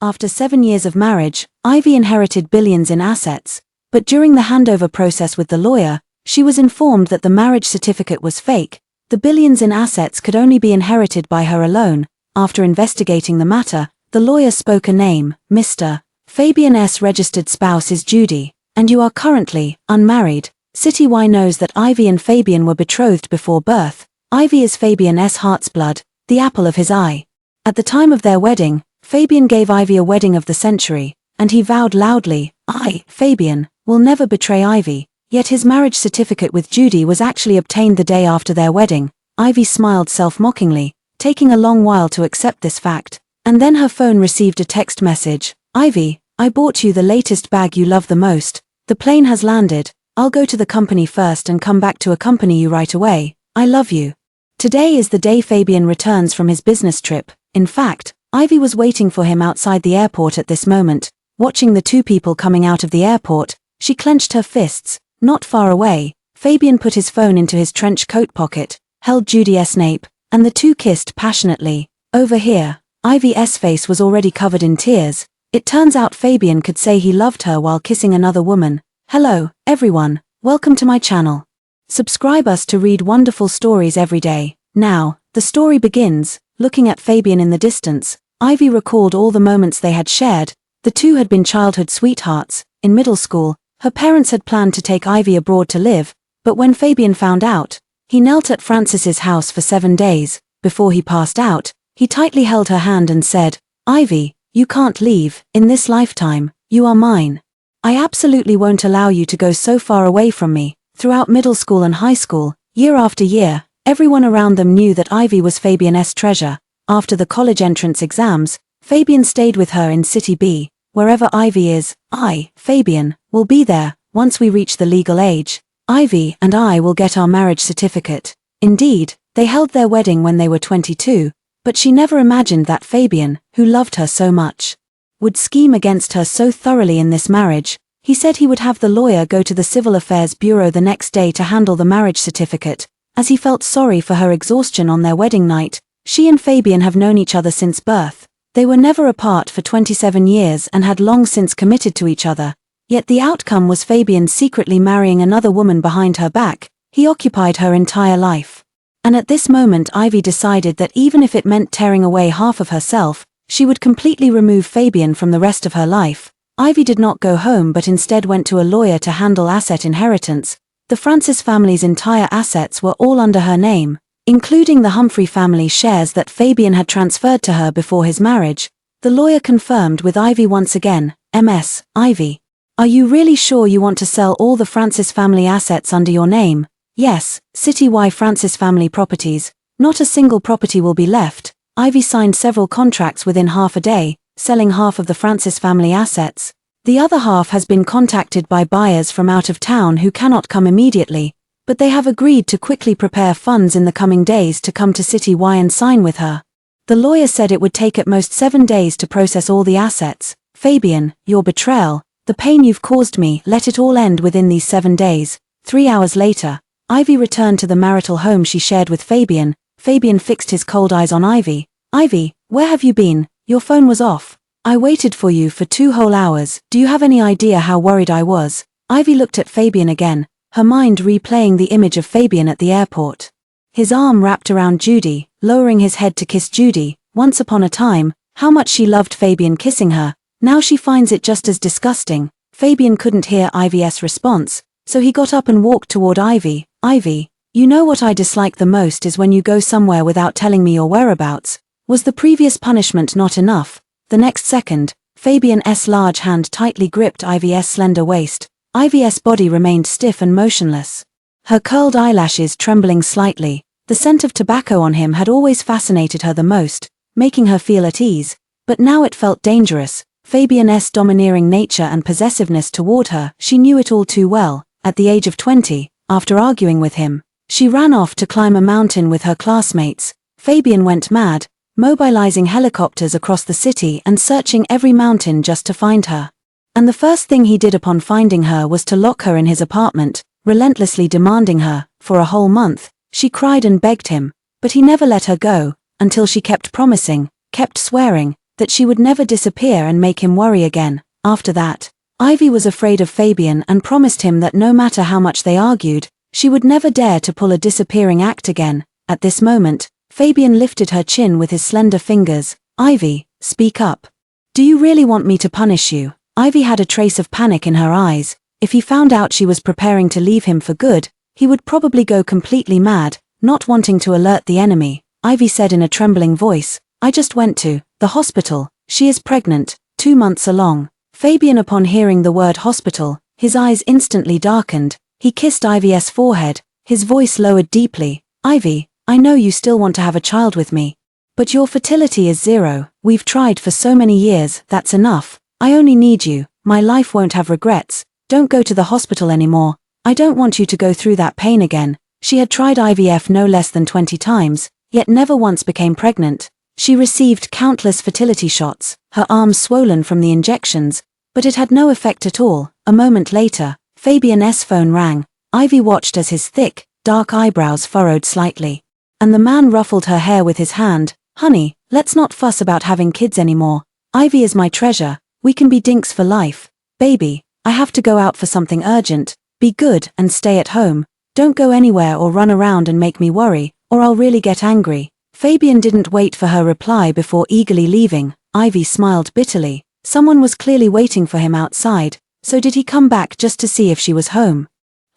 After 7 years of marriage, Ivy inherited billions in assets, but during the handover process with the lawyer, she was informed that the marriage certificate was fake. The billions in assets could only be inherited by her alone. After investigating the matter, the lawyer spoke a name, Mr. Fabian S. registered spouse is Judy, and you are currently unmarried. City Y knows that Ivy and Fabian were betrothed before birth. Ivy is Fabian S. heart's blood, the apple of his eye. At the time of their wedding, Fabian gave Ivy a wedding of the century, and he vowed loudly, I, Fabian, will never betray Ivy. Yet his marriage certificate with Judy was actually obtained the day after their wedding. Ivy smiled self-mockingly, taking a long while to accept this fact, and then her phone received a text message. Ivy, I bought you the latest bag you love the most. The plane has landed. I'll go to the company first and come back to accompany you right away. I love you. Today is the day Fabian returns from his business trip. In fact, Ivy was waiting for him outside the airport at this moment. Watching the two people coming out of the airport, she clenched her fists. Not far away, Fabian put his phone into his trench coat pocket, held Judy's nape, and the two kissed passionately. Over here, Ivy's face was already covered in tears. It turns out Fabian could say he loved her while kissing another woman. Hello, everyone, welcome to my channel. Subscribe us to read wonderful stories every day. Now, the story begins. Looking at Fabian in the distance, Ivy recalled all the moments they had shared. The two had been childhood sweethearts. In middle school, her parents had planned to take Ivy abroad to live, but when Fabian found out, he knelt at Frances's house for 7 days. Before he passed out, he tightly held her hand and said, Ivy, you can't leave. In this lifetime, you are mine. I absolutely won't allow you to go so far away from me. Throughout middle school and high school, year after year, everyone around them knew that Ivy was Fabian's treasure. After the college entrance exams, Fabian stayed with her in City B. Wherever Ivy is, I, Fabian, will be there. Once we reach the legal age, Ivy and I will get our marriage certificate. Indeed, they held their wedding when they were 22, but she never imagined that Fabian, who loved her so much, would scheme against her so thoroughly in this marriage. He said he would have the lawyer go to the Civil Affairs Bureau the next day to handle the marriage certificate, as he felt sorry for her exhaustion on their wedding night. She and Fabian have known each other since birth. They were never apart for 27 years and had long since committed to each other. Yet the outcome was Fabian secretly marrying another woman behind her back. He occupied her entire life. And at this moment Ivy decided that even if it meant tearing away half of herself, she would completely remove Fabian from the rest of her life. Ivy did not go home but instead went to a lawyer to handle asset inheritance. The Francis family's entire assets were all under her name, including the Humphrey family shares that Fabian had transferred to her before his marriage. The lawyer confirmed with Ivy once again, Ms. Ivy, are you really sure you want to sell all the Francis family assets under your name? Yes, City Y Francis family properties. Not a single property will be left. Ivy signed several contracts within half a day, selling half of the Francis family assets. The other half has been contacted by buyers from out of town who cannot come immediately, but they have agreed to quickly prepare funds in the coming days to come to City Y and sign with her. The lawyer said it would take at most 7 days to process all the assets. Fabian, your betrayal, the pain you've caused me, let it all end within these 7 days. 3 hours later, Ivy returned to the marital home she shared with Fabian. Fabian fixed his cold eyes on Ivy. Ivy, where have you been? Your phone was off. I waited for you for 2 whole hours. Do you have any idea how worried I was? Ivy looked at Fabian again, her mind replaying the image of Fabian at the airport. His arm wrapped around Judy, lowering his head to kiss Judy. Once upon a time, how much she loved Fabian kissing her. Now she finds it just as disgusting. Fabian couldn't hear Ivy's response, so he got up and walked toward Ivy. Ivy, you know what I dislike the most is when you go somewhere without telling me your whereabouts. Was the previous punishment not enough? The next second, Fabian's large hand tightly gripped Ivy's slender waist. Ivy's body remained stiff and motionless, her curled eyelashes trembling slightly. The scent of tobacco on him had always fascinated her the most, making her feel at ease, but now it felt dangerous. Fabian's domineering nature and possessiveness toward her, she knew it all too well. At the age of 20, after arguing with him, she ran off to climb a mountain with her classmates. Fabian went mad, mobilizing helicopters across the city and searching every mountain just to find her. And the first thing he did upon finding her was to lock her in his apartment, relentlessly demanding her. For a whole month, she cried and begged him, but he never let her go, until she kept promising, kept swearing, that she would never disappear and make him worry again. After that, Ivy was afraid of Fabian and promised him that no matter how much they argued, she would never dare to pull a disappearing act again. At this moment, Fabian lifted her chin with his slender fingers. "Ivy, speak up. Do you really want me to punish you?" Ivy had a trace of panic in her eyes. If he found out she was preparing to leave him for good, he would probably go completely mad, not wanting to alert the enemy. Ivy said in a trembling voice, "I just went to the hospital. She is pregnant, 2 months along." Fabian, upon hearing the word hospital, his eyes instantly darkened. He kissed Ivy's forehead, his voice lowered deeply. "Ivy, I know you still want to have a child with me. But your fertility is 0. We've tried for so many years, that's enough. I only need you. My life won't have regrets. Don't go to the hospital anymore. I don't want you to go through that pain again." She had tried IVF no less than 20 times, yet never once became pregnant. She received countless fertility shots, her arms swollen from the injections, but it had no effect at all. A moment later, Fabian's phone rang. Ivy watched as his thick, dark eyebrows furrowed slightly. And the man ruffled her hair with his hand. "Honey, let's not fuss about having kids anymore. Ivy is my treasure. We can be dinks for life. Baby, I have to go out for something urgent. Be good and stay at home. Don't go anywhere or run around and make me worry, or I'll really get angry." Fabian didn't wait for her reply before eagerly leaving. Ivy smiled bitterly. Someone was clearly waiting for him outside, so did he come back just to see if she was home?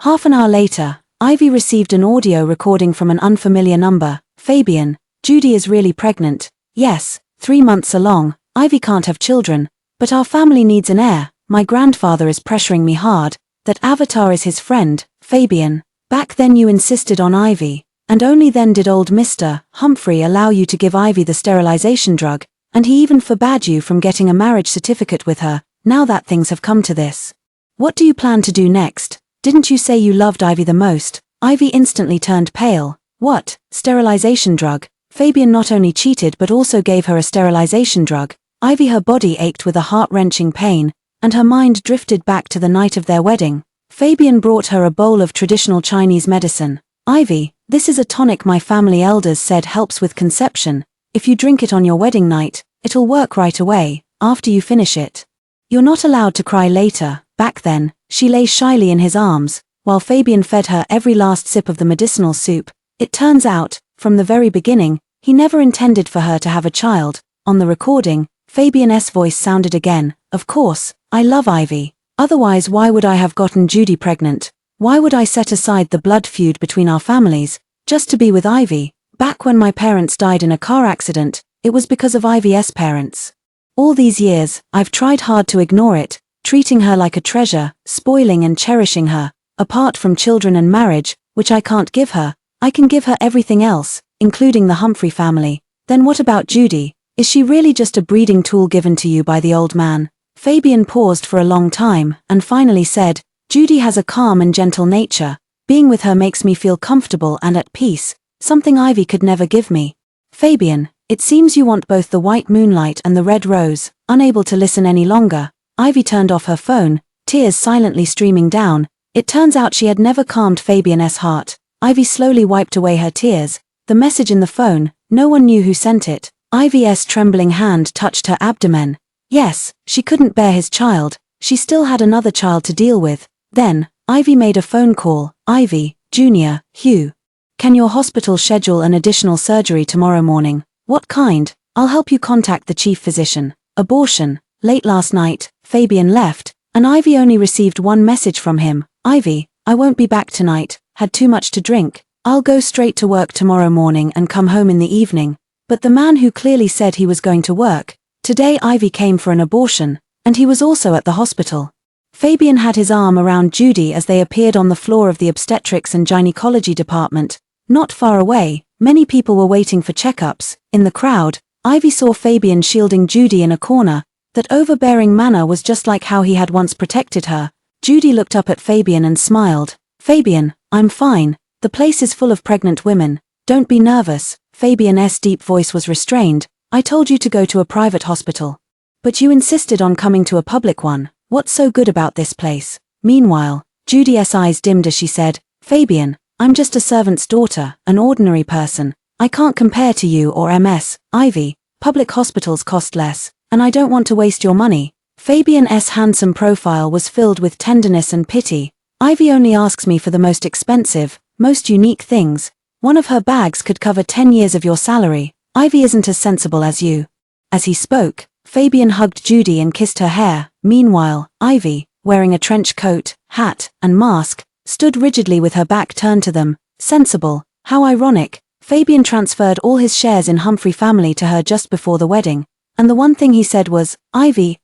Half an hour later, Ivy received an audio recording from an unfamiliar number. "Fabian, Judy is really pregnant. Yes, 3 months along. Ivy can't have children, but our family needs an heir. My grandfather is pressuring me hard. That Avatar is his friend, Fabian. Back then you insisted on Ivy, and only then did old Mr. Humphrey allow you to give Ivy the sterilization drug, and he even forbade you from getting a marriage certificate with her. Now that things have come to this, what do you plan to do next? Didn't you say you loved Ivy the most?" Ivy instantly turned pale. "What? Sterilization drug?" Fabian not only cheated but also gave her a sterilization drug. Ivy, her body ached with a heart-wrenching pain, and her mind drifted back to the night of their wedding. Fabian brought her a bowl of traditional Chinese medicine. "Ivy, this is a tonic my family elders said helps with conception. If you drink it on your wedding night, it'll work right away, after you finish it. You're not allowed to cry later." Back then, she lay shyly in his arms, while Fabian fed her every last sip of the medicinal soup. It turns out, from the very beginning, he never intended for her to have a child. On the recording, Fabian's voice sounded again. "Of course, I love Ivy. Otherwise why would I have gotten Judy pregnant? Why would I set aside the blood feud between our families, just to be with Ivy? Back when my parents died in a car accident, it was because of Ivy's parents. All these years, I've tried hard to ignore it, treating her like a treasure, spoiling and cherishing her. Apart from children and marriage, which I can't give her, I can give her everything else, including the Humphrey family. Then what about Judy? Is she really just a breeding tool given to you by the old man?" Fabian paused for a long time, and finally said, "Judy has a calm and gentle nature. Being with her makes me feel comfortable and at peace, something Ivy could never give me." "Fabian, it seems you want both the white moonlight and the red rose." Unable to listen any longer, Ivy turned off her phone, tears silently streaming down. It turns out she had never calmed Fabian's heart. Ivy slowly wiped away her tears. The message in the phone, no one knew who sent it. Ivy's trembling hand touched her abdomen. Yes, she couldn't bear his child. She still had another child to deal with. Then, Ivy made a phone call. "Ivy, Junior, Hugh. Can your hospital schedule an additional surgery tomorrow morning?" "What kind?" "I'll help you contact the chief physician." "Abortion." Late last night, Fabian left, and Ivy only received one message from him. "Ivy, I won't be back tonight, had too much to drink. I'll go straight to work tomorrow morning and come home in the evening." But the man who clearly said he was going to work, today Ivy came for an abortion, and he was also at the hospital. Fabian had his arm around Judy as they appeared on the floor of the obstetrics and gynecology department. Not far away, many people were waiting for checkups. In the crowd, Ivy saw Fabian shielding Judy in a corner. That overbearing manner was just like how he had once protected her. Judy looked up at Fabian and smiled. "Fabian, I'm fine. The place is full of pregnant women. Don't be nervous." Fabian's deep voice was restrained. "I told you to go to a private hospital. But you insisted on coming to a public one. What's so good about this place?" Meanwhile, Judy's eyes dimmed as she said, "Fabian, I'm just a servant's daughter, an ordinary person. I can't compare to you or MS. Ivy, public hospitals cost less, and I don't want to waste your money. Fabian's handsome profile was filled with tenderness and pity. Ivy only asks me for the most expensive, most unique things. One of her bags could cover 10 years of your salary. Ivy isn't as sensible as you. As he spoke, Fabian hugged Judy and kissed her hair. Meanwhile, Ivy, wearing a trench coat, hat, and mask, stood rigidly with her back turned to them. Sensible, how ironic. Fabian transferred all his shares in Humphrey family to her just before the wedding, and the one thing he said was, Ivy,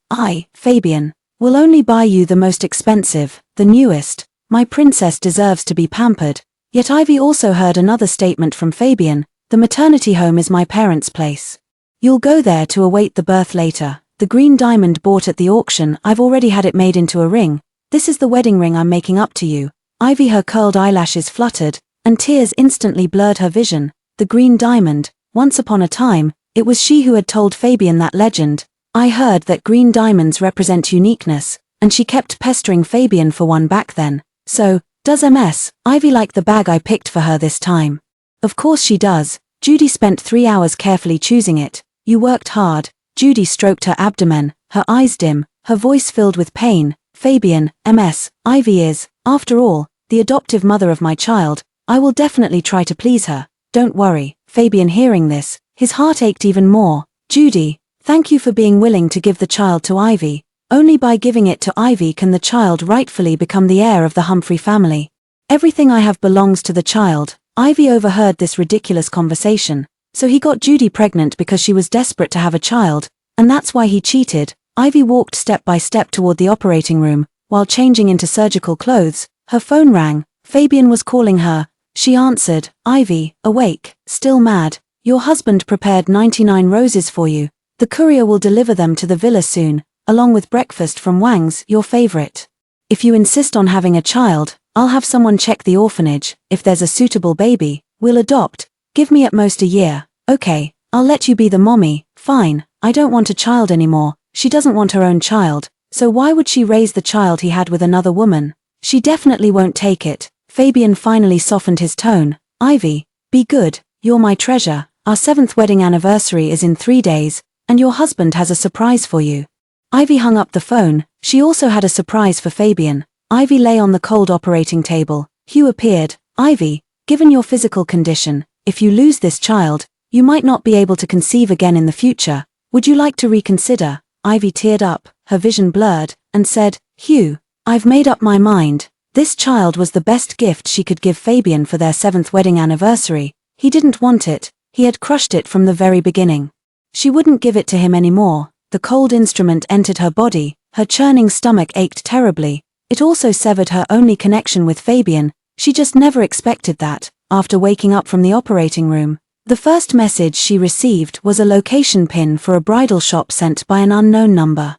Fabian, will only buy you the most expensive, the newest. My princess deserves to be pampered. Yet Ivy also heard another statement from Fabian, the maternity home is my parents' place. You'll go there to await the birth later. The green diamond bought at the auction, I've already had it made into a ring. This is the wedding ring I'm making up to you. Ivy, her curled eyelashes fluttered, and tears instantly blurred her vision. The green diamond, once upon a time, it was she who had told Fabian that legend. I heard that green diamonds represent uniqueness, and she kept pestering Fabian for one back then. So, does Ivy like the bag I picked for her this time? Of course she does. Judy spent 3 hours carefully choosing it. You worked hard. Judy stroked her abdomen, her eyes dim, her voice filled with pain. Fabian, Ivy is, after all, the adoptive mother of my child. I will definitely try to please her. Don't worry. Fabian, hearing this, his heart ached even more. Judy, thank you for being willing to give the child to Ivy. Only by giving it to Ivy can the child rightfully become the heir of the Humphrey family. Everything I have belongs to the child. Ivy overheard this ridiculous conversation, so he got Judy pregnant because she was desperate to have a child, and that's why he cheated. Ivy walked step by step toward the operating room. While changing into surgical clothes, her phone rang. Fabian was calling her. She answered. Ivy, awake, still mad. Your husband prepared 99 roses for you. The courier will deliver them to the villa soon, along with breakfast from Wang's, your favorite. If you insist on having a child, I'll have someone check the orphanage. If there's a suitable baby, we'll adopt. Give me at most a year. Okay, I'll let you be the mommy. Fine, I don't want a child anymore. She doesn't want her own child, so why would she raise the child he had with another woman? She definitely won't take it. Fabian finally softened his tone. Ivy, be good. You're my treasure. Our 7th wedding anniversary is in 3 days, and your husband has a surprise for you. Ivy hung up the phone. She also had a surprise for Fabian. Ivy lay on the cold operating table. Hugh appeared. Ivy, given your physical condition, if you lose this child, you might not be able to conceive again in the future. Would you like to reconsider? Ivy teared up, her vision blurred, and said, Hugh, I've made up my mind. This child was the best gift she could give Fabian for their 7th wedding anniversary. He didn't want it. He had crushed it from the very beginning. She wouldn't give it to him anymore. The cold instrument entered her body. Her churning stomach ached terribly. It also severed her only connection with Fabian. She just never expected that. After waking up from the operating room, the first message she received was a location pin for a bridal shop sent by an unknown number.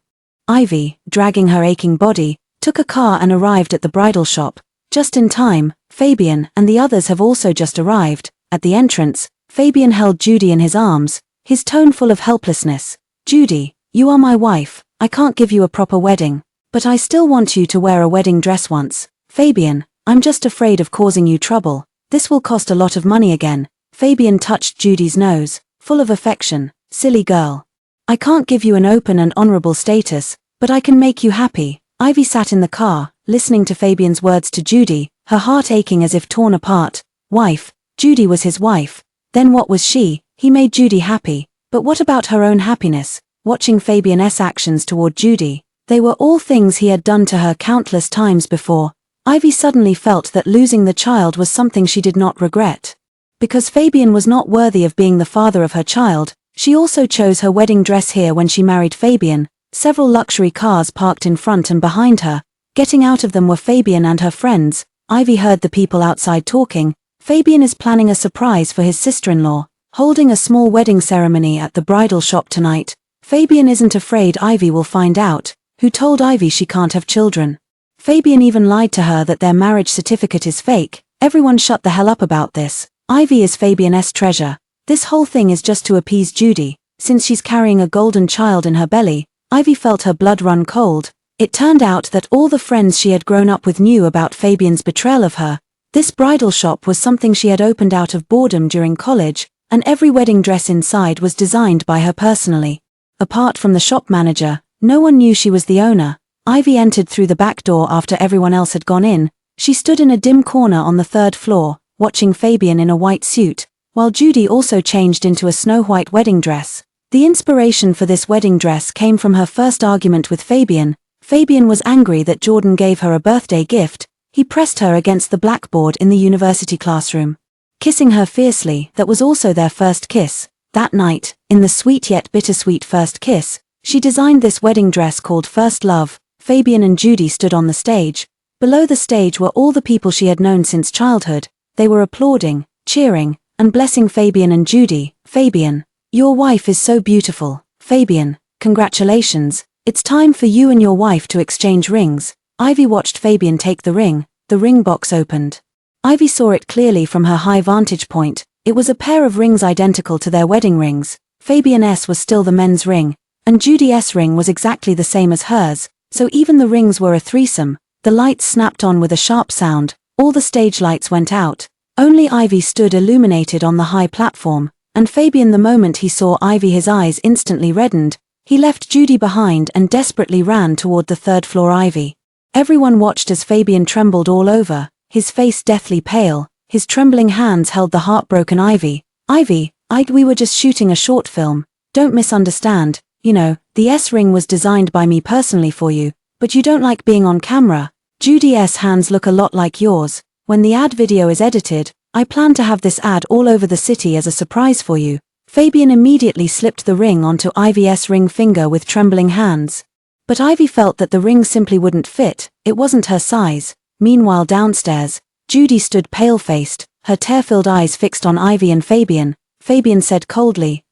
Ivy, dragging her aching body, took a car and arrived at the bridal shop. Just in time. Fabian and the others have also just arrived. At the entrance, Fabian held Judy in his arms, his tone full of helplessness. Judy, you are my wife. I can't give you a proper wedding, but I still want you to wear a wedding dress once. Fabian, I'm just afraid of causing you trouble. This will cost a lot of money again. Fabian touched Judy's nose, full of affection. Silly girl. I can't give you an open and honorable status, but I can make you happy. Ivy sat in the car, listening to Fabian's words to Judy, her heart aching as if torn apart. Wife. Judy was his wife. Then what was she? He made Judy happy. But what about her own happiness? Watching Fabian's actions toward Judy, they were all things he had done to her countless times before. Ivy suddenly felt that losing the child was something she did not regret. Because Fabian was not worthy of being the father of her child, she also chose her wedding dress here when she married Fabian. Several luxury cars parked in front and behind her. Getting out of them were Fabian and her friends. Ivy heard the people outside talking. Fabian is planning a surprise for his sister-in-law, holding a small wedding ceremony at the bridal shop tonight. Fabian isn't afraid Ivy will find out. Who told Ivy she can't have children? Fabian even lied to her that their marriage certificate is fake. Everyone shut the hell up about this. Ivy is Fabian's treasure. This whole thing is just to appease Judy. Since she's carrying a golden child in her belly, Ivy felt her blood run cold. It turned out that all the friends she had grown up with knew about Fabian's betrayal of her. This bridal shop was something she had opened out of boredom during college. and every wedding dress inside was designed by her personally. Apart from the shop manager, no one knew she was the owner. Ivy entered through the back door after everyone else had gone in. She stood in a dim corner on the 3rd floor, watching Fabian in a white suit, while Judy also changed into a snow-white wedding dress. The inspiration for this wedding dress came from her first argument with Fabian. Fabian was angry that Jordan gave her a birthday gift. He pressed her against the blackboard in the university classroom, kissing her fiercely. That was also their first kiss. That night, in the sweet yet bittersweet first kiss, she designed this wedding dress called First Love. Fabian and Judy stood on the stage. Below the stage were all the people she had known since childhood. They were applauding, cheering, and blessing Fabian and Judy. Fabian, your wife is so beautiful. Fabian, congratulations. It's time for you and your wife to exchange rings. Ivy watched Fabian take the ring box opened. Ivy saw it clearly from her high vantage point. It was a pair of rings identical to their wedding rings. Fabian's was still the men's ring, and Judy's ring was exactly the same as hers, so even the rings were a threesome. The lights snapped on with a sharp sound, all the stage lights went out. Only Ivy stood illuminated on the high platform, and Fabian, the moment he saw Ivy, his eyes instantly reddened. He left Judy behind and desperately ran toward the 3rd floor. Ivy. Everyone watched as Fabian trembled all over, his face deathly pale. His trembling hands held the heartbroken Ivy. Ivy, we were just shooting a short film. Don't misunderstand. You know, the S-ring was designed by me personally for you, but you don't like being on camera. Judy's hands look a lot like yours. When the ad video is edited, I plan to have this ad all over the city as a surprise for you. Fabian immediately slipped the ring onto Ivy's ring finger with trembling hands. But Ivy felt that the ring simply wouldn't fit. It wasn't her size. Meanwhile downstairs, Judy stood pale-faced, her tear-filled eyes fixed on Ivy and Fabian. Fabian said coldly,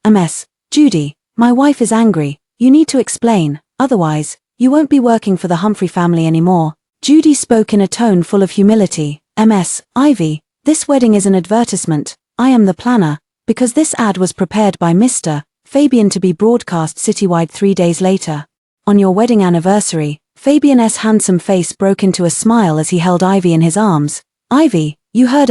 Judy, my wife is angry. You need to explain, otherwise, you won't be working for the Humphrey family anymore. Judy spoke in a tone full of humility. Ivy, this wedding is an advertisement. I am the planner, because this ad was prepared by Mr. Fabian to be broadcast citywide 3 days later. On your wedding anniversary, Fabian's handsome face broke into a smile as he held Ivy in his arms. Ivy, you heard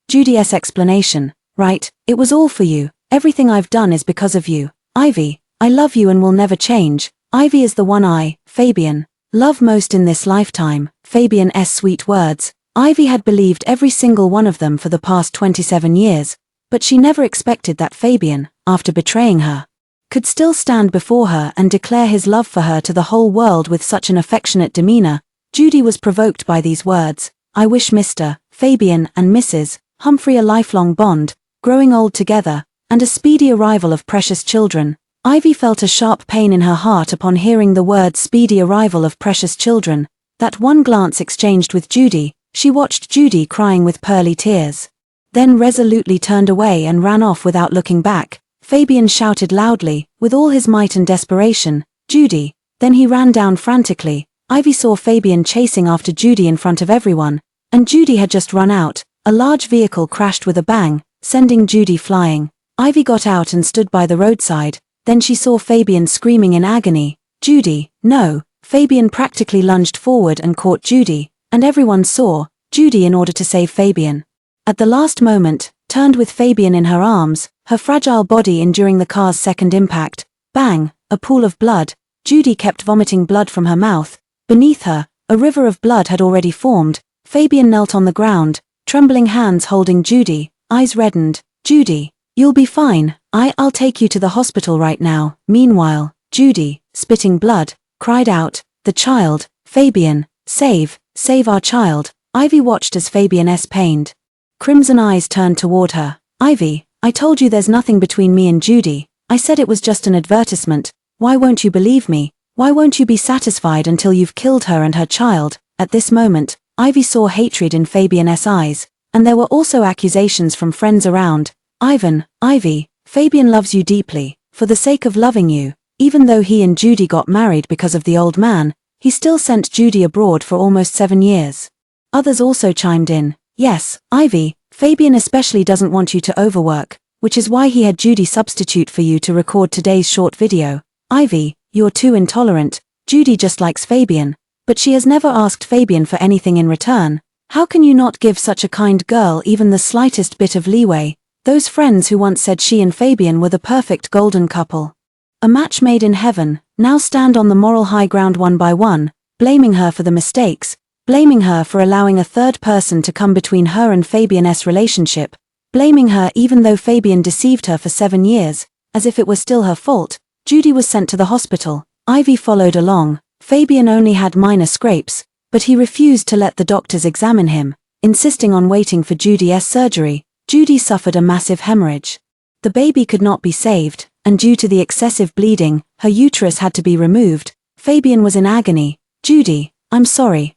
Judy's explanation, right? It was all for you. Everything I've done is because of you. Ivy, I love you and will never change. Ivy is the one Fabian, love most in this lifetime. Fabian's sweet words. Ivy had believed every single one of them for the past 27 years, but she never expected that Fabian, after betraying her, could still stand before her and declare his love for her to the whole world with such an affectionate demeanor. Judy was provoked by these words. I wish Mr. Fabian and Mrs. Humphrey a lifelong bond, growing old together, and a speedy arrival of precious children. Ivy felt a sharp pain in her heart upon hearing the word speedy arrival of precious children. That one glance exchanged with Judy, she watched Judy crying with pearly tears, then resolutely turned away and ran off without looking back. Fabian shouted loudly, with all his might and desperation, Judy. Then he ran down frantically. Ivy saw Fabian chasing after Judy in front of everyone, and Judy had just run out. A large vehicle crashed with a bang, sending Judy flying. Ivy got out and stood by the roadside. Then she saw Fabian screaming in agony. Judy, no. Fabian practically lunged forward and caught Judy, and everyone saw Judy, in order to save Fabian, at the last moment, turned with Fabian in her arms, her fragile body enduring the car's second impact. Bang, a pool of blood. Judy kept vomiting blood from her mouth. Beneath her, a river of blood had already formed. Fabian knelt on the ground, trembling hands holding Judy, eyes reddened. Judy, you'll be fine. I'll take you to the hospital right now. Meanwhile, Judy, spitting blood, cried out, the child, Fabian, save our child. Ivy watched as Fabian's pained, crimson eyes turned toward her. Ivy, I told you there's nothing between me and Judy. I said it was just an advertisement. Why won't you believe me? Why won't you be satisfied until you've killed her and her child? At this moment, Ivy saw hatred in Fabian's eyes, and there were also accusations from friends around. Ivy, Fabian loves you deeply. For the sake of loving you, even though he and Judy got married because of the old man, he still sent Judy abroad for almost 7 years. Others also chimed in. Yes, Ivy, Fabian especially doesn't want you to overwork, which is why he had Judy substitute for you to record today's short video. Ivy, you're too intolerant. Judy just likes Fabian, but she has never asked Fabian for anything in return. How can you not give such a kind girl even the slightest bit of leeway? Those friends who once said she and Fabian were the perfect golden couple. A match made in heaven, now stand on the moral high ground one by one, blaming her for the mistakes, blaming her for allowing a third person to come between her and Fabian's relationship, blaming her even though Fabian deceived her for 7 years, as if it were still her fault. Judy was sent to the hospital. Ivy followed along. Fabian only had minor scrapes, but he refused to let the doctors examine him, insisting on waiting for Judy's surgery. Judy suffered a massive hemorrhage. The baby could not be saved, and due to the excessive bleeding, her uterus had to be removed. Fabian was in agony. "Judy, I'm sorry,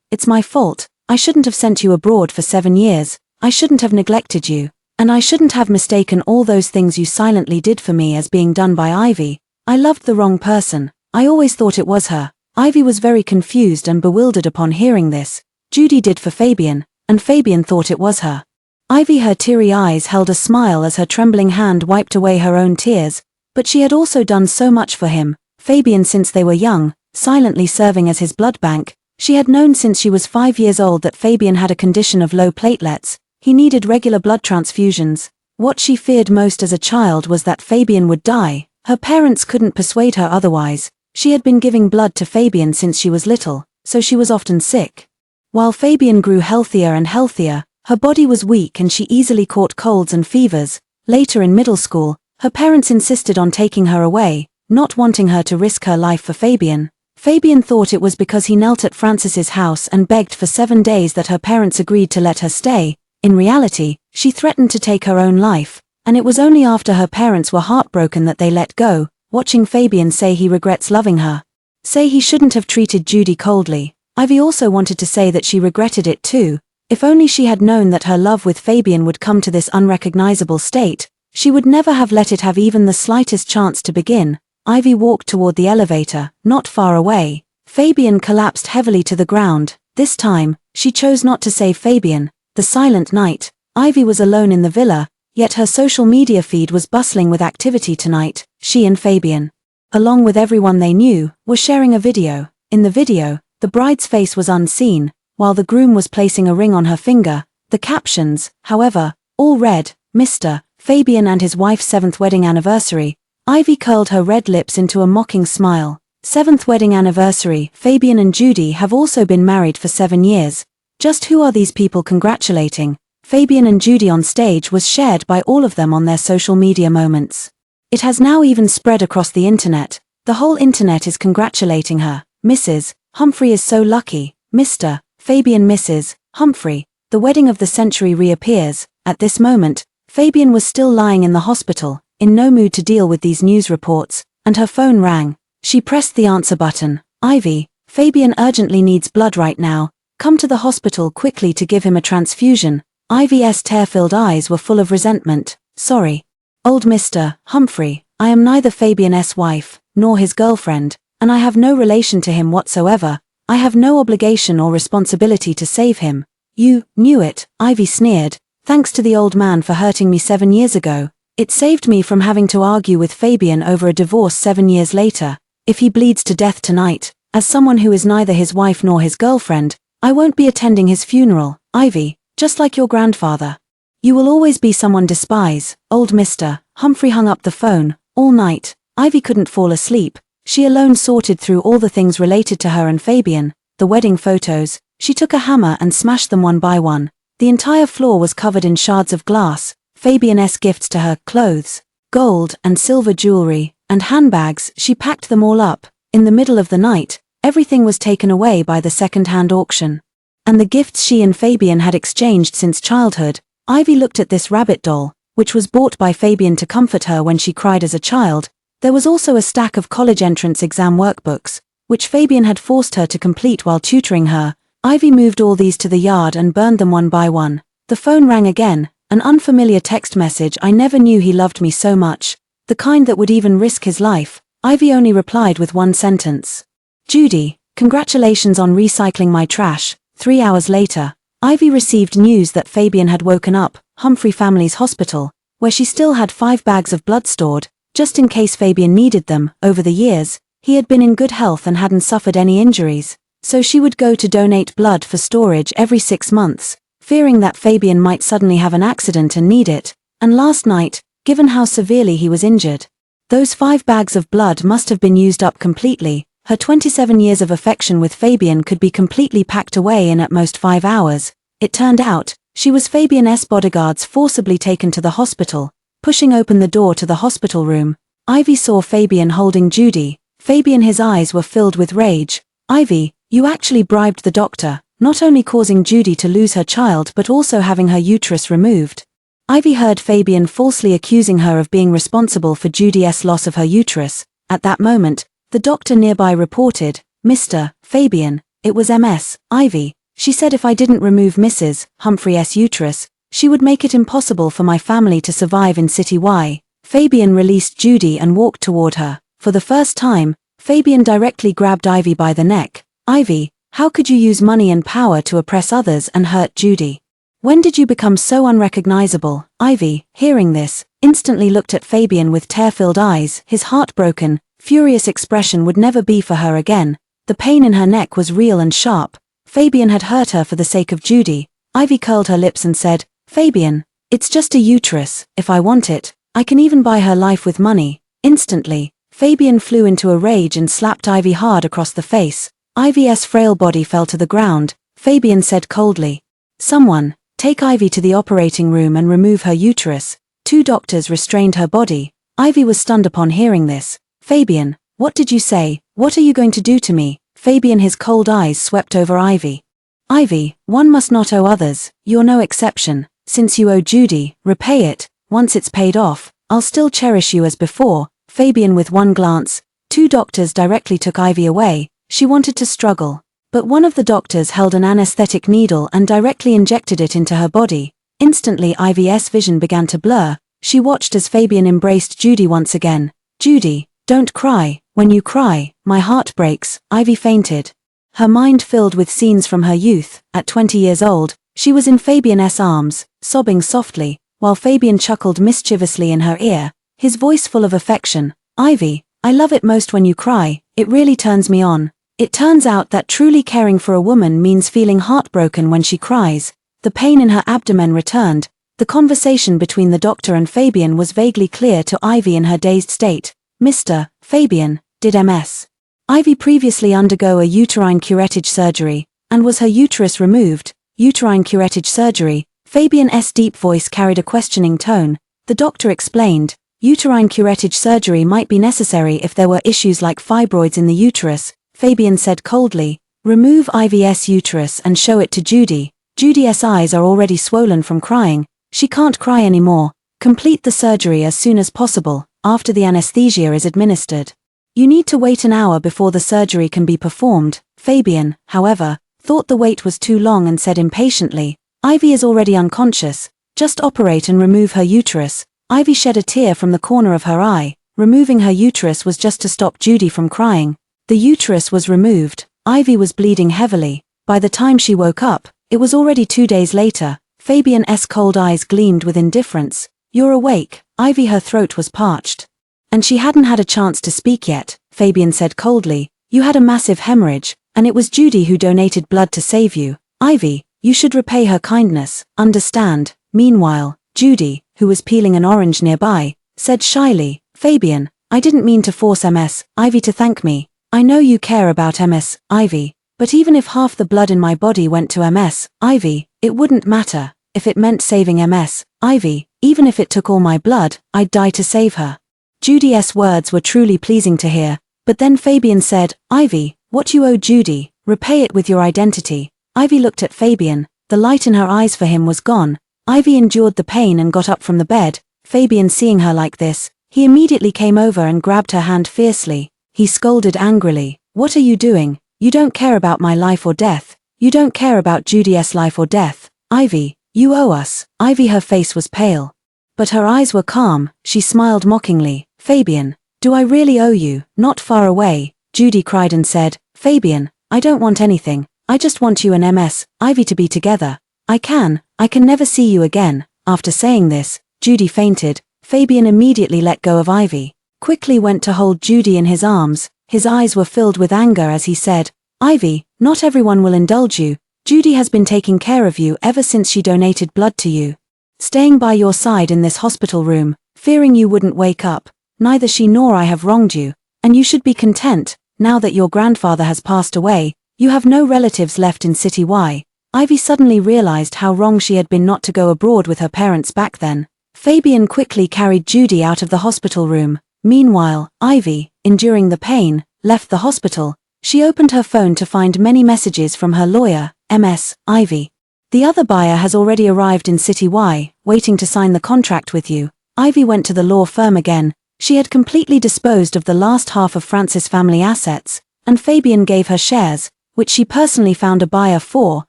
it's my fault. I shouldn't have sent you abroad for 7 years. I shouldn't have neglected you. And I shouldn't have mistaken all those things you silently did for me as being done by Ivy. I loved the wrong person. I always thought it was her." Ivy was very confused and bewildered upon hearing this. Judy did for Fabian, and Fabian thought it was her. Ivy, her teary eyes held a smile as her trembling hand wiped away her own tears, but she had also done so much for him, Fabian, since they were young, silently serving as his blood bank. She had known since she was 5 years old that Fabian had a condition of low platelets. He needed regular blood transfusions. What she feared most as a child was that Fabian would die. Her parents couldn't persuade her otherwise. She had been giving blood to Fabian since she was little, so she was often sick. While Fabian grew healthier and healthier, her body was weak and she easily caught colds and fevers. Later in middle school, her parents insisted on taking her away, not wanting her to risk her life for Fabian. Fabian thought it was because he knelt at Frances's house and begged for 7 days that her parents agreed to let her stay. In reality, she threatened to take her own life, and it was only after her parents were heartbroken that they let go. Watching Fabian say he regrets loving her, say he shouldn't have treated Judy coldly, Ivy also wanted to say that she regretted it too. If only she had known that her love with Fabian would come to this unrecognizable state, she would never have let it have even the slightest chance to begin. Ivy walked toward the elevator. Not far away, Fabian collapsed heavily to the ground. This time, she chose not to save Fabian. The silent night. Ivy was alone in the villa, yet her social media feed was bustling with activity tonight. She and Fabian, along with everyone they knew, were sharing a video. In the video, the bride's face was unseen, while the groom was placing a ring on her finger. The captions, however, all read, "Mr. Fabian and his wife's 7th wedding anniversary." Ivy curled her red lips into a mocking smile. 7th wedding anniversary. Fabian and Judy have also been married for 7 years. Just who are these people congratulating? Fabian and Judy on stage was shared by all of them on their social media moments. It has now even spread across the internet. The whole internet is congratulating her. "Mrs. Humphrey is so lucky. Mr. Fabian, Mrs. Humphrey." The wedding of the century reappears. At this moment, Fabian was still lying in the hospital, in no mood to deal with these news reports, and her phone rang. She pressed the answer button. "Ivy, Fabian urgently needs blood right now. Come to the hospital quickly to give him a transfusion." Ivy's tear-filled eyes were full of resentment. "Sorry, old Mr. Humphrey, I am neither Fabian's wife, nor his girlfriend, and I have no relation to him whatsoever. I have no obligation or responsibility to save him." "You knew it," Ivy sneered. "Thanks to the old man for hurting me 7 years ago. It saved me from having to argue with Fabian over a divorce 7 years later. If he bleeds to death tonight, as someone who is neither his wife nor his girlfriend, I won't be attending his funeral. Ivy, just like your grandfather. You will always be someone despise." Old Mr. Humphrey hung up the phone. All night, Ivy couldn't fall asleep. She alone sorted through all the things related to her and Fabian. The wedding photos. She took a hammer and smashed them one by one. The entire floor was covered in shards of glass. Fabian's gifts to her, clothes, gold and silver jewelry, and handbags. She packed them all up. In the middle of the night, everything was taken away by the second-hand auction. And the gifts she and Fabian had exchanged since childhood. Ivy looked at this rabbit doll, which was bought by Fabian to comfort her when she cried as a child. There was also a stack of college entrance exam workbooks, which Fabian had forced her to complete while tutoring her. Ivy moved all these to the yard and burned them one by one. The phone rang again, an unfamiliar text message. "I never knew he loved me so much. The kind that would even risk his life." Ivy only replied with one sentence. "Judy, congratulations on recycling my trash." 3 hours later, Ivy received news that Fabian had woken up, Humphrey family's hospital, where she still had 5 bags of blood stored, just in case Fabian needed them. Over the years, he had been in good health and hadn't suffered any injuries, so she would go to donate blood for storage every 6 months. Fearing that Fabian might suddenly have an accident and need it, And last night, given how severely he was injured, those 5 bags of blood must have been used up completely. Her 27 years of affection with Fabian could be completely packed away in at most 5 hours. It turned out, she was Fabian's bodyguards forcibly taken to the hospital. Pushing open the door to the hospital room, Ivy saw Fabian holding Judy. Fabian, his eyes were filled with rage. Ivy, you actually bribed the doctor, not only causing Judy to lose her child but also having her uterus removed. Ivy heard Fabian falsely accusing her of being responsible for Judy's loss of her uterus. At that moment, the doctor nearby reported, "Mr. Fabian, it was Ms. Ivy. She said if I didn't remove Mrs. Humphrey's uterus, she would make it impossible for my family to survive in City Y." Fabian released Judy and walked toward her. For the first time, Fabian directly grabbed Ivy by the neck. "Ivy, how could you use money and power to oppress others and hurt Judy? When did you become so unrecognizable?" Ivy, hearing this, instantly looked at Fabian with tear-filled eyes. His heartbroken, furious expression would never be for her again. The pain in her neck was real and sharp. Fabian had hurt her for the sake of Judy. Ivy curled her lips and said, "Fabian, it's just a uterus. If I want it, I can even buy her life with money." Instantly, Fabian flew into a rage and slapped Ivy hard across the face. Ivy's frail body fell to the ground. Fabian said coldly, "Someone, take Ivy to the operating room and remove her uterus." 2 doctors restrained her body. Ivy was stunned upon hearing this. "Fabian, what did you say? What are you going to do to me?" Fabian, his cold eyes swept over Ivy. "Ivy, one must not owe others. You're no exception. Since you owe Judy, repay it. Once it's paid off, I'll still cherish you as before." Fabian, with one glance, 2 doctors directly took Ivy away. She wanted to struggle, but one of the doctors held an anesthetic needle and directly injected it into her body. Instantly Ivy's vision began to blur. She watched as Fabian embraced Judy once again. "Judy, don't cry. When you cry, my heart breaks." Ivy fainted. Her mind filled with scenes from her youth. At 20 years old, she was in Fabian's arms, sobbing softly, while Fabian chuckled mischievously in her ear, his voice full of affection. "Ivy, I love it most when you cry. It really turns me on." It turns out that truly caring for a woman means feeling heartbroken when she cries. The pain in her abdomen returned. The conversation between the doctor and Fabian was vaguely clear to Ivy in her dazed state. "Mr. Fabian, did Ms. Ivy previously undergo a uterine curettage surgery, and was her uterus removed?" Uterine curettage surgery. Fabian's deep voice carried a questioning tone. The doctor explained, "Uterine curettage surgery might be necessary if there were issues like fibroids in the uterus." Fabian said coldly, "Remove Ivy's uterus and show it to Judy." Judy's eyes are already swollen from crying. She can't cry anymore. "Complete the surgery as soon as possible, after the anesthesia is administered. You need to wait an hour before the surgery can be performed." Fabian, however, thought the wait was too long and said impatiently, "Ivy is already unconscious. Just operate and remove her uterus." Ivy shed a tear from the corner of her eye. Removing her uterus was just to stop Judy from crying. The uterus was removed. Ivy was bleeding heavily. By the time she woke up, it was already 2 days later. Fabian's cold eyes gleamed with indifference. "You're awake." Ivy, her throat was parched, and she hadn't had a chance to speak yet. Fabian said coldly, "You had a massive hemorrhage, and it was Judy who donated blood to save you. Ivy, you should repay her kindness, understand?" Meanwhile, Judy, who was peeling an orange nearby, said shyly, "Fabian, I didn't mean to force Ms. Ivy to thank me. I know you care about Ms. Ivy, but even if half the blood in my body went to Ms. Ivy, it wouldn't matter. If it meant saving Ms. Ivy, even if it took all my blood, I'd die to save her." Judy's words were truly pleasing to hear, but then Fabian said, "Ivy, what you owe Judy, repay it with your identity." Ivy looked at Fabian. The light in her eyes for him was gone. Ivy endured the pain and got up from the bed. Fabian, seeing her like this, he immediately came over and grabbed her hand fiercely. He scolded angrily, "What are you doing? You don't care about my life or death. You don't care about Judy's life or death. Ivy, you owe us." Ivy, her face was pale, but her eyes were calm. She smiled mockingly. "Fabian, do I really owe you?" "Not far away," Judy cried and said, "Fabian, I don't want anything. I just want you and Ms. Ivy to be together. I can never see you again." After saying this, Judy fainted. Fabian immediately let go of Ivy, quickly went to hold Judy in his arms. His eyes were filled with anger as he said, "Ivy, not everyone will indulge you. Judy has been taking care of you ever since she donated blood to you. staying by your side in this hospital room, fearing you wouldn't wake up. Neither she nor I have wronged you, and you should be content. Now that your grandfather has passed away, you have no relatives left in City Y. Ivy suddenly realized how wrong she had been not to go abroad with her parents back then. Fabian quickly carried Judy out of the hospital room. Meanwhile, Ivy, enduring the pain, left the hospital. She opened her phone to find many messages from her lawyer, Ms. Ivy. The other buyer has already arrived in City Y, waiting to sign the contract with you. Ivy went to the law firm again. She had completely disposed of the last half of Francis' family assets, and Fabian gave her shares, which she personally found a buyer for.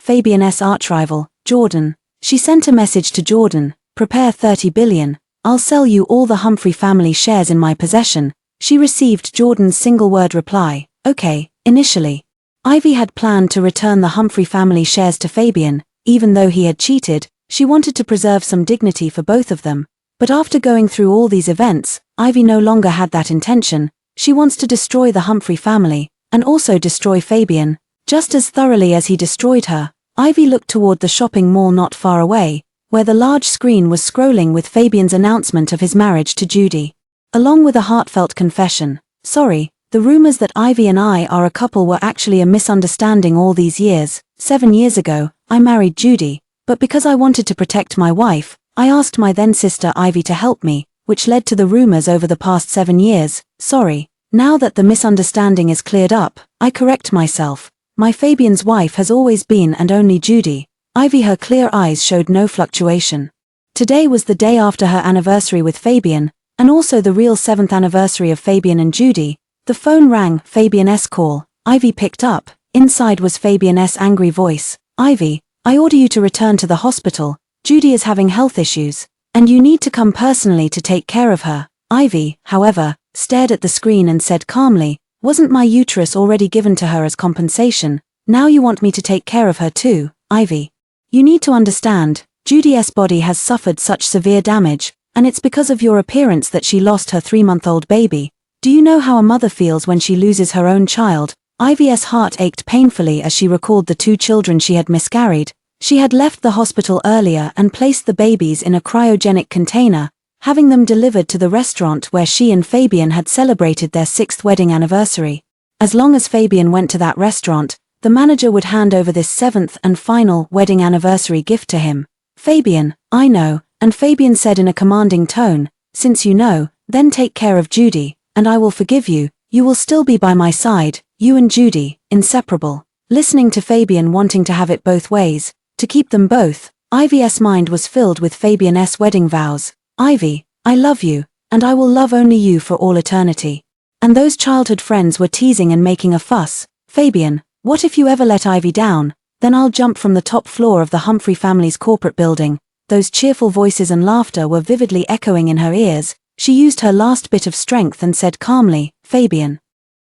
Fabian's archrival, Jordan. She sent a message to Jordan, prepare 30 billion, I'll sell you all the Humphrey family shares in my possession. She received Jordan's single-word reply, okay. Initially, Ivy had planned to return the Humphrey family shares to Fabian. Even though he had cheated, she wanted to preserve some dignity for both of them. But after going through all these events, Ivy no longer had that intention. She wants to destroy the Humphrey family, and also destroy Fabian, just as thoroughly as he destroyed her. Ivy looked toward the shopping mall not far away, where the large screen was scrolling with Fabian's announcement of his marriage to Judy. Along with a heartfelt confession, sorry, the rumors that Ivy and I are a couple were actually a misunderstanding all these years. 7 years ago, I married Judy, but because I wanted to protect my wife, I asked my then sister Ivy to help me, which led to the rumors over the past 7 years. Sorry, now that the misunderstanding is cleared up, I correct myself. My Fabian's wife has always been and only Judy. Ivy, her clear eyes showed no fluctuation. Today was the day after her anniversary with Fabian, and also the real 7th anniversary of Fabian and Judy. The phone rang, Fabian's call. Ivy picked up. Inside was Fabian's angry voice. Ivy, I order you to return to the hospital. Judy is having health issues, and you need to come personally to take care of her. Ivy, however, stared at the screen and said calmly, wasn't my uterus already given to her as compensation? Now you want me to take care of her too, Ivy. You need to understand, Judy's body has suffered such severe damage, and it's because of your appearance that she lost her 3-month-old baby. Do you know how a mother feels when she loses her own child? Ivy's heart ached painfully as she recalled the 2 children she had miscarried. She had left the hospital earlier and placed the babies in a cryogenic container, having them delivered to the restaurant where she and Fabian had celebrated their 6th wedding anniversary. As long as Fabian went to that restaurant, the manager would hand over this 7th and final wedding anniversary gift to him. Fabian, I know, and Fabian said in a commanding tone, since you know, then take care of Judy, and I will forgive you. You will still be by my side, you and Judy, inseparable. Listening to Fabian wanting to have it both ways, to keep them both, Ivy's mind was filled with Fabian's wedding vows. Ivy, I love you, and I will love only you for all eternity. And those childhood friends were teasing and making a fuss. Fabian, what if you ever let Ivy down? Then I'll jump from the top floor of the Humphrey family's corporate building. Those cheerful voices and laughter were vividly echoing in her ears. She used her last bit of strength and said calmly, Fabian,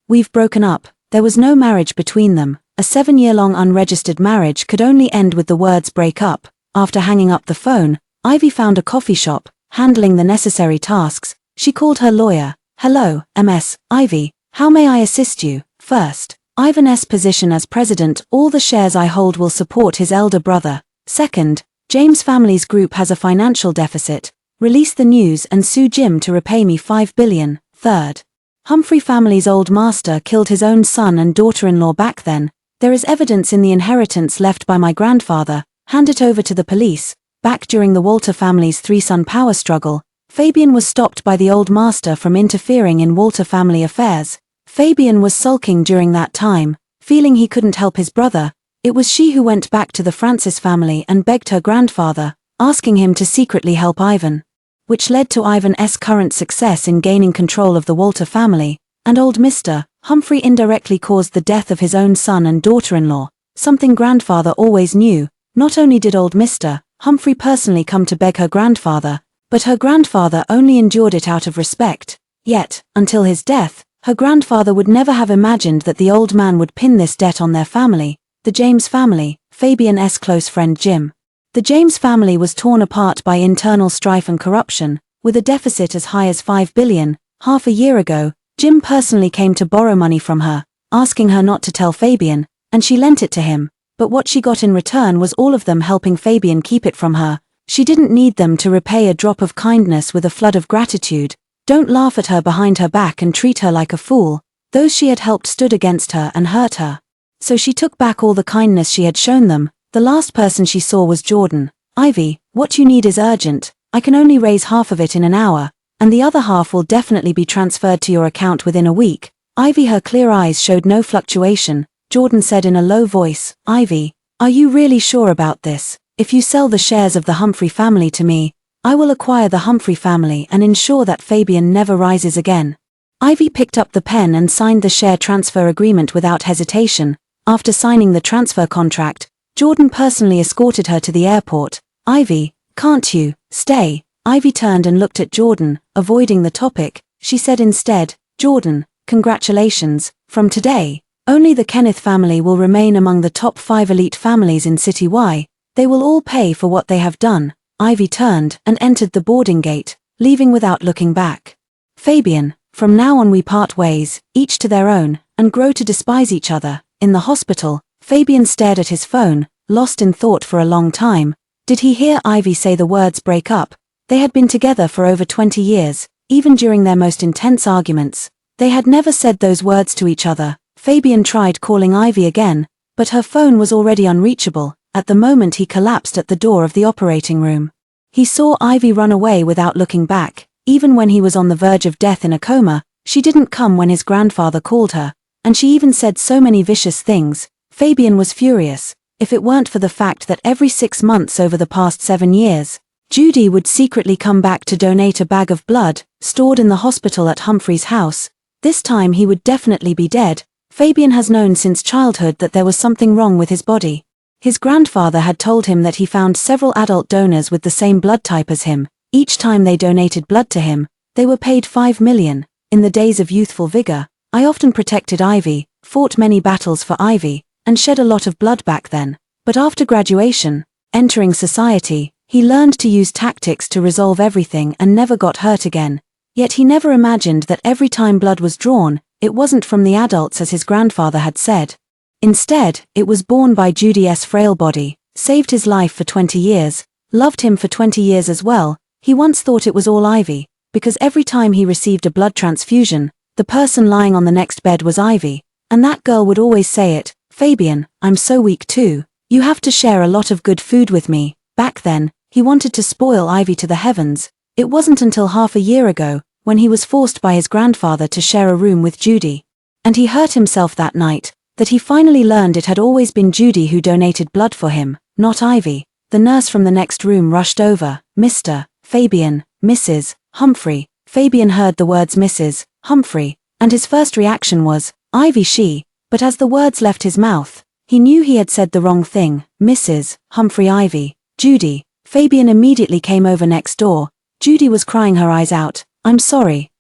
we've broken up. There was no marriage between them. A 7-year-long unregistered marriage could only end with the words break up. After hanging up the phone, Ivy found a coffee shop. Handling the necessary tasks, she called her lawyer. Hello, Ms. Ivy, how may I assist you? First, Ivan's position as president. All the shares I hold will support his elder brother. Second, James family's group has a financial deficit. Release the news and sue Jim to repay me 5 billion. Third, Humphrey family's old master killed his own son and daughter-in-law back then. There is evidence in the inheritance left by my grandfather. Hand it over to the police. Back during the Walter family's 3-son power struggle, Fabian was stopped by the old master from interfering in Walter family affairs. Fabian was sulking during that time, feeling he couldn't help his brother. It was she who went back to the Francis family and begged her grandfather, asking him to secretly help Ivan, which led to Ivan's current success in gaining control of the Walter family. And old Mr. Humphrey indirectly caused the death of his own son and daughter-in-law, something grandfather always knew. Not only did old Mr. Humphrey personally come to beg her grandfather, but her grandfather only endured it out of respect. Yet, until his death, her grandfather would never have imagined that the old man would pin this debt on their family, the James family, Fabian's close friend Jim. The James family was torn apart by internal strife and corruption, with a deficit as high as 5 billion. Half a year ago, Jim personally came to borrow money from her, asking her not to tell Fabian, and she lent it to him. But what she got in return was all of them helping Fabian keep it from her. She didn't need them to repay a drop of kindness with a flood of gratitude. Don't laugh at her behind her back and treat her like a fool. Those she had helped stood against her and hurt her. So she took back all the kindness she had shown them. The last person she saw was Jordan. Ivy, what you need is urgent. I can only raise half of it in an hour, and the other half will definitely be transferred to your account within a week. Ivy, her clear eyes showed no fluctuation. Jordan said in a low voice, Ivy, are you really sure about this? If you sell the shares of the Humphrey family to me, I will acquire the Humphrey family and ensure that Fabian never rises again. Ivy picked up the pen and signed the share transfer agreement without hesitation. After signing the transfer contract, Jordan personally escorted her to the airport. Ivy, can't you stay? Ivy turned and looked at Jordan, avoiding the topic. She said instead, Jordan, congratulations. From today, only the Kenneth family will remain among the top 5 elite families in City Y. They will all pay for what they have done. Ivy turned and entered the boarding gate, leaving without looking back. Fabian, from now on we part ways, each to their own, and grow to despise each other. In the hospital, Fabian stared at his phone, lost in thought for a long time. Did he hear Ivy say the words break up? They had been together for over 20 years, even during their most intense arguments. They had never said those words to each other. Fabian tried calling Ivy again, but her phone was already unreachable. At the moment he collapsed at the door of the operating room. He saw Ivy run away without looking back. Even when he was on the verge of death in a coma, she didn't come when his grandfather called her, and she even said so many vicious things. Fabian was furious. If it weren't for the fact that every 6 months over the past 7 years, Judy would secretly come back to donate a bag of blood, stored in the hospital at Humphrey's house, this time he would definitely be dead. Fabian has known since childhood that there was something wrong with his body. His grandfather had told him that he found several adult donors with the same blood type as him. Each time they donated blood to him, they were paid 5 million. In the days of youthful vigor, I often protected Ivy, fought many battles for Ivy, and shed a lot of blood back then. But after graduation, entering society, he learned to use tactics to resolve everything and never got hurt again. Yet he never imagined that every time blood was drawn, it wasn't from the adults as his grandfather had said. Instead, it was born by Judy's frail body, saved his life for 20 years, loved him for 20 years as well. He once thought it was all Ivy, because every time he received a blood transfusion, the person lying on the next bed was Ivy, and that girl would always say it, Fabian, I'm so weak too. You have to share a lot of good food with me. Back then, he wanted to spoil Ivy to the heavens. It wasn't until half a year ago, when he was forced by his grandfather to share a room with Judy, and he hurt himself that night, that he finally learned it had always been Judy who donated blood for him, not Ivy. The nurse from the next room rushed over. Mr. Fabian, Mrs. Humphrey. Fabian heard the words Mrs. Humphrey, and his first reaction was, Ivy she, but as the words left his mouth, he knew he had said the wrong thing. Mrs. Humphrey Ivy, Judy. Fabian immediately came over next door. Judy was crying her eyes out. I'm sorry,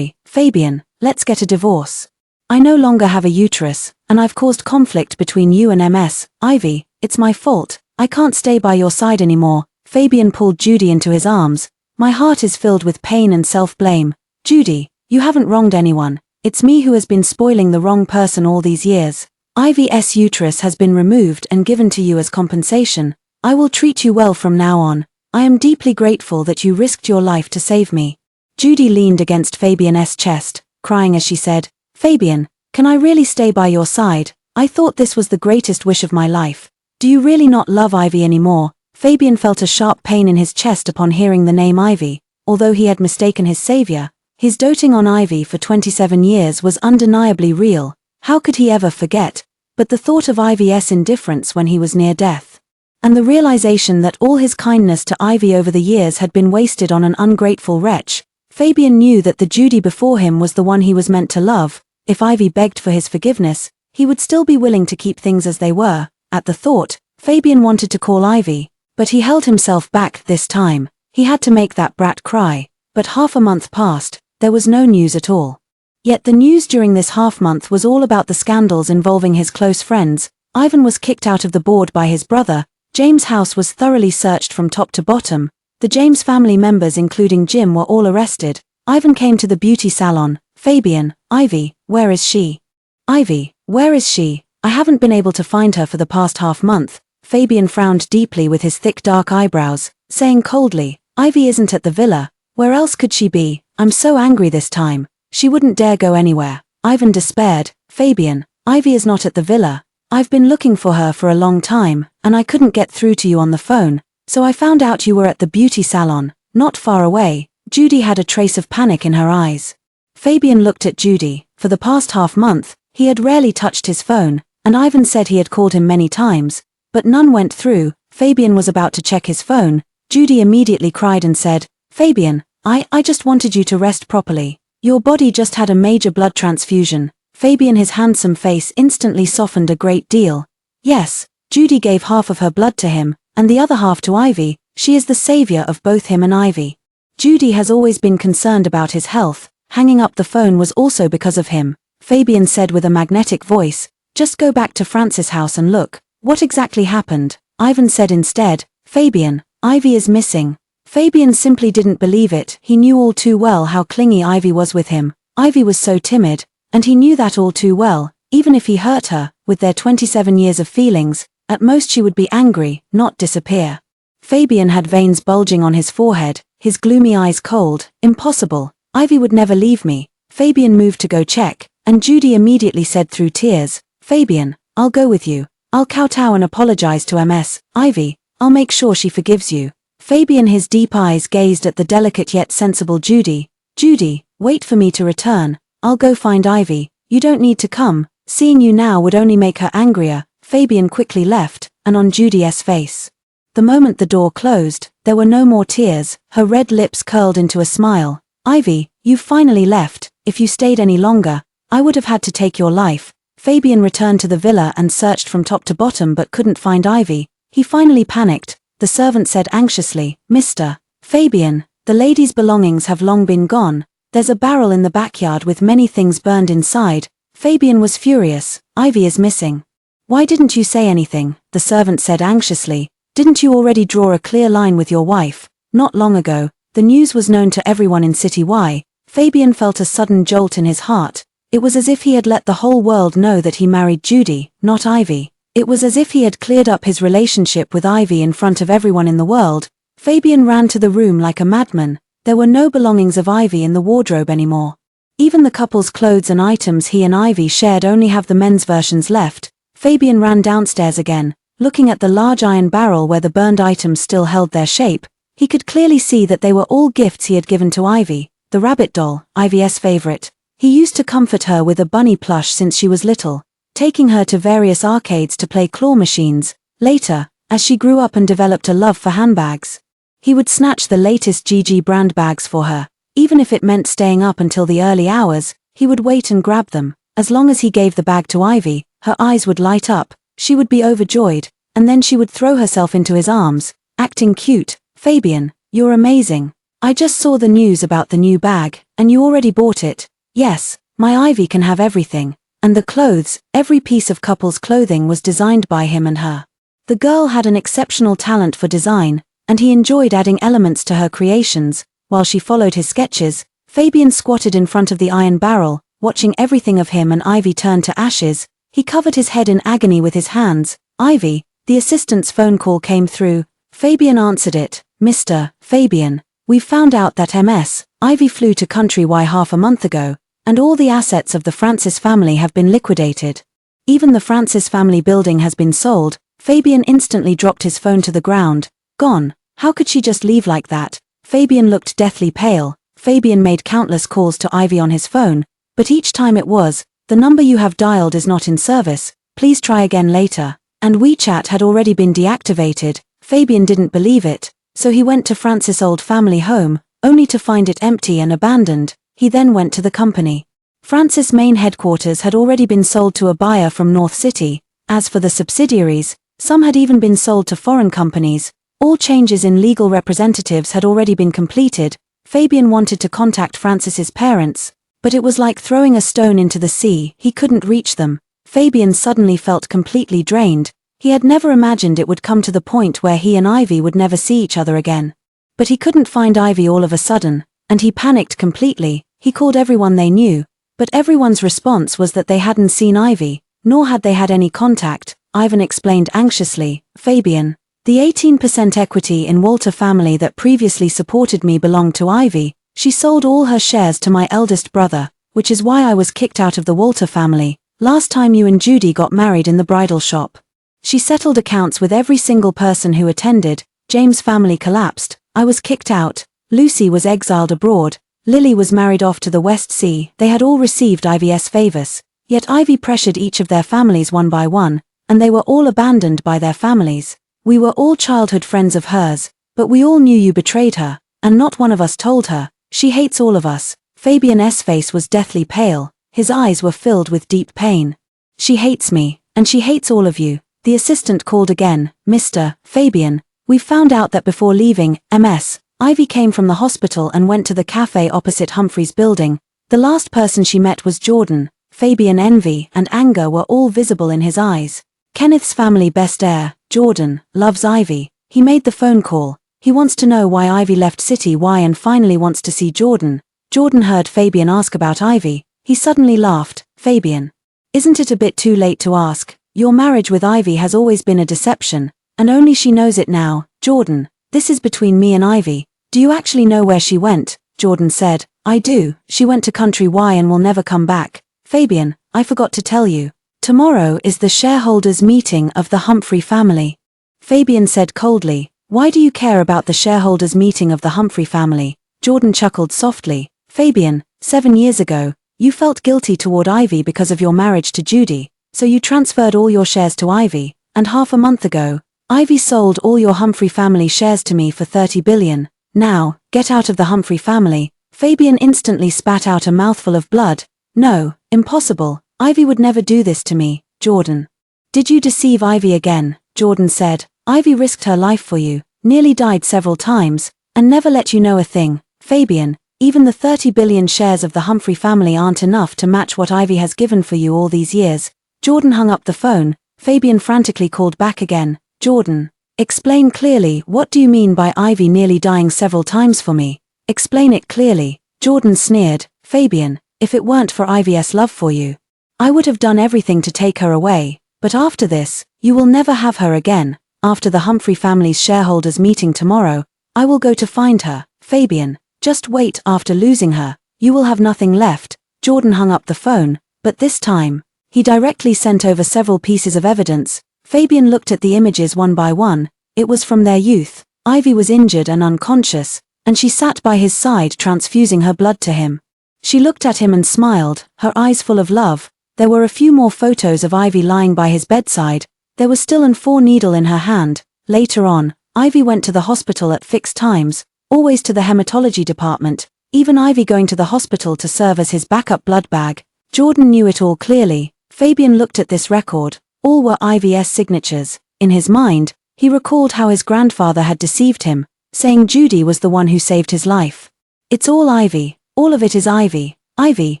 Fabian, let's get a divorce. I no longer have a uterus, and I've caused conflict between you and MS. Ivy, it's my fault. I can't stay by your side anymore. Fabian pulled Judy into his arms. My heart is filled with pain and self-blame. Judy, you haven't wronged anyone. It's me who has been spoiling the wrong person all these years. Ivy's uterus has been removed and given to you as compensation. I will treat you well from now on. I am deeply grateful that you risked your life to save me. Judy leaned against Fabian's chest, crying as she said, Fabian, can I really stay by your side? I thought this was the greatest wish of my life. Do you really not love Ivy anymore? Fabian felt a sharp pain in his chest upon hearing the name Ivy. Although he had mistaken his savior, his doting on Ivy for 27 years was undeniably real. How could he ever forget? But the thought of Ivy's indifference when he was near death, and the realization that all his kindness to Ivy over the years had been wasted on an ungrateful wretch, Fabian knew that the Judy before him was the one he was meant to love. If Ivy begged for his forgiveness, he would still be willing to keep things as they were. At the thought, Fabian wanted to call Ivy, but he held himself back this time. He had to make that brat cry. But half a month passed, there was no news at all. Yet the news during this half-month was all about the scandals involving his close friends. Ivan was kicked out of the board by his brother. James' house was thoroughly searched from top to bottom. The James family members including Jim were all arrested. Ivan came to the beauty salon. Fabian, Ivy, where is she? Ivy, where is she? I haven't been able to find her for the past half-month. Fabian frowned deeply with his thick dark eyebrows. saying coldly, "Ivy isn't at the villa. Where else could she be? I'm so angry this time. She wouldn't dare go anywhere." Ivan despaired, "Fabian, Ivy is not at the villa. I've been looking for her for a long time, and I couldn't get through to you on the phone, so I found out you were at the beauty salon, not far away." Judy had a trace of panic in her eyes. Fabian looked at Judy. For the past half-month, he had rarely touched his phone, and Ivan said he had called him many times, but none went through. Fabian was about to check his phone. Judy immediately cried and said, "Fabian, I just wanted you to rest properly. Your body just had a major blood transfusion." Fabian, his handsome face instantly softened a great deal. "Yes, Judy gave half of her blood to him, and the other half to Ivy. She is the savior of both him and Ivy. Judy has always been concerned about his health. Hanging up the phone was also because of him," Fabian said with a magnetic voice. "Just go back to Francis' house and look. What exactly happened?" Ivan said instead, "Fabian, Ivy is missing." Fabian simply didn't believe it. He knew all too well how clingy Ivy was with him. Ivy was so timid, and he knew that all too well. Even if he hurt her, with their 27 years of feelings, at most she would be angry, not disappear. Fabian had veins bulging on his forehead, his gloomy eyes cold. "Impossible. Ivy would never leave me." Fabian moved to go check, and Judy immediately said through tears, "Fabian, I'll go with you. I'll kowtow and apologize to Ms. Ivy. I'll make sure she forgives you." Fabian, his deep eyes gazed at the delicate yet sensible Judy. "Judy, wait for me to return. I'll go find Ivy. You don't need to come. Seeing you now would only make her angrier." Fabian quickly left, and on Judy's face. The moment the door closed, there were no more tears. Her red lips curled into a smile. "Ivy, you've finally left. If you stayed any longer, I would have had to take your life." Fabian returned to the villa and searched from top to bottom but couldn't find Ivy. He finally panicked. The servant said anxiously, "Mr. Fabian, the lady's belongings have long been gone. There's a barrel in the backyard with many things burned inside." Fabian was furious. "Ivy is missing." "Why didn't you say anything?" the servant said anxiously. "Didn't you already draw a clear line with your wife? Not long ago, the news was known to everyone in City Y." Fabian felt a sudden jolt in his heart. It was as if he had let the whole world know that he married Judy, not Ivy. It was as if he had cleared up his relationship with Ivy in front of everyone in the world. Fabian ran to the room like a madman. There were no belongings of Ivy in the wardrobe anymore. Even the couple's clothes and items he and Ivy shared only have the men's versions left. Fabian ran downstairs again, looking at the large iron barrel where the burned items still held their shape. He could clearly see that they were all gifts he had given to Ivy. The rabbit doll, Ivy's favorite. He used to comfort her with a bunny plush since she was little, taking her to various arcades to play claw machines. Later, as she grew up and developed a love for handbags, he would snatch the latest GG brand bags for her. Even if it meant staying up until the early hours, he would wait and grab them. As long as he gave the bag to Ivy, her eyes would light up, she would be overjoyed, and then she would throw herself into his arms, acting cute. "Fabian, you're amazing. I just saw the news about the new bag, and you already bought it." "Yes, my Ivy can have everything." And the clothes, every piece of couple's clothing was designed by him and her. The girl had an exceptional talent for design, and he enjoyed adding elements to her creations. While she followed his sketches, Fabian squatted in front of the iron barrel, watching everything of him and Ivy turn to ashes. He covered his head in agony with his hands. "Ivy," the assistant's phone call came through. Fabian answered it. "Mr. Fabian, we've found out that Ms. Ivy flew to Country Y half a month ago, and all the assets of the Francis family have been liquidated. Even the Francis family building has been sold." Fabian instantly dropped his phone to the ground. "Gone? How could she just leave like that?" Fabian looked deathly pale. Fabian made countless calls to Ivy on his phone, but each time it was, "The number you have dialed is not in service, please try again later." And WeChat had already been deactivated. Fabian didn't believe it, so he went to Francis' old family home, only to find it empty and abandoned. He then went to the company. Francis' main headquarters had already been sold to a buyer from North City. As for the subsidiaries, some had even been sold to foreign companies. All changes in legal representatives had already been completed. Fabian wanted to contact Francis's parents, but it was like throwing a stone into the sea. He couldn't reach them. Fabian suddenly felt completely drained. He had never imagined it would come to the point where he and Ivy would never see each other again. But he couldn't find Ivy all of a sudden, and he panicked completely. He called everyone they knew, but everyone's response was that they hadn't seen Ivy, nor had they had any contact. Ivan explained anxiously, "Fabian, The 18% equity in Walter family that previously supported me belonged to Ivy. She sold all her shares to my eldest brother, which is why I was kicked out of the Walter family, last time you and Judy got married in the bridal shop. She settled accounts with every single person who attended. James' family collapsed. I was kicked out. Lucy was exiled abroad. Lily was married off to the West Sea. They had all received Ivy's favors. Yet Ivy pressured each of their families one by one, and they were all abandoned by their families. We were all childhood friends of hers, but we all knew you betrayed her, and not one of us told her. She hates all of us. Fabian's face was deathly pale. His eyes were filled with deep pain. She hates me, and she hates all of you. The assistant called again. Mr. Fabian, we found out that before leaving MS, Ivy came from the hospital and went to the cafe opposite Humphrey's building. The last person she met was Jordan. Fabian envy and anger were all visible in his eyes. Kenneth's family best heir, Jordan, loves Ivy. He made the phone call. He wants to know why Ivy left City Y and finally wants to see Jordan. Jordan heard Fabian ask about Ivy. He suddenly laughed. Fabian, isn't it a bit too late to ask? Your marriage with Ivy has always been a deception, and only she knows it now. Jordan, this is between me and Ivy. Do you actually know where she went? Jordan said, I do. She went to Country Y and will never come back. Fabian, I forgot to tell you. Tomorrow is the shareholders' meeting of the Humphrey family. Fabian said coldly, why do you care about the shareholders' meeting of the Humphrey family? Jordan chuckled softly. Fabian, 7 years ago, you felt guilty toward Ivy because of your marriage to Judy, so you transferred all your shares to Ivy, and half a month ago, Ivy sold all your Humphrey family shares to me for 30 billion. Now, get out of the Humphrey family. Fabian instantly spat out a mouthful of blood. No, impossible. Ivy would never do this to me. Jordan, did you deceive Ivy again? Jordan said, Ivy risked her life for you, nearly died several times, and never let you know a thing. Fabian, even the 30 billion shares of the Humphrey family aren't enough to match what Ivy has given for you all these years. Jordan hung up the phone. Fabian frantically called back again. Jordan, explain clearly, what do you mean by Ivy nearly dying several times for me? Explain it clearly. Jordan sneered. Fabian, if it weren't for Ivy's love for you, I would have done everything to take her away, but after this, you will never have her again. After the Humphrey family's shareholders meeting tomorrow, I will go to find her. Fabian, just wait. After losing her, you will have nothing left. Jordan hung up the phone, but this time, he directly sent over several pieces of evidence. Fabian looked at the images one by one. It was from their youth. Ivy was injured and unconscious, and she sat by his side transfusing her blood to him. She looked at him and smiled, her eyes full of love. There were a few more photos of Ivy lying by his bedside. There was still an 4 needle in her hand. Later on, Ivy went to the hospital at fixed times, always to the hematology department, even Ivy going to the hospital to serve as his backup blood bag. Jordan knew it all clearly. Fabian looked at this record. All were Ivy's signatures. In his mind, he recalled how his grandfather had deceived him, saying Judy was the one who saved his life. It's all Ivy. All of it is Ivy. Ivy,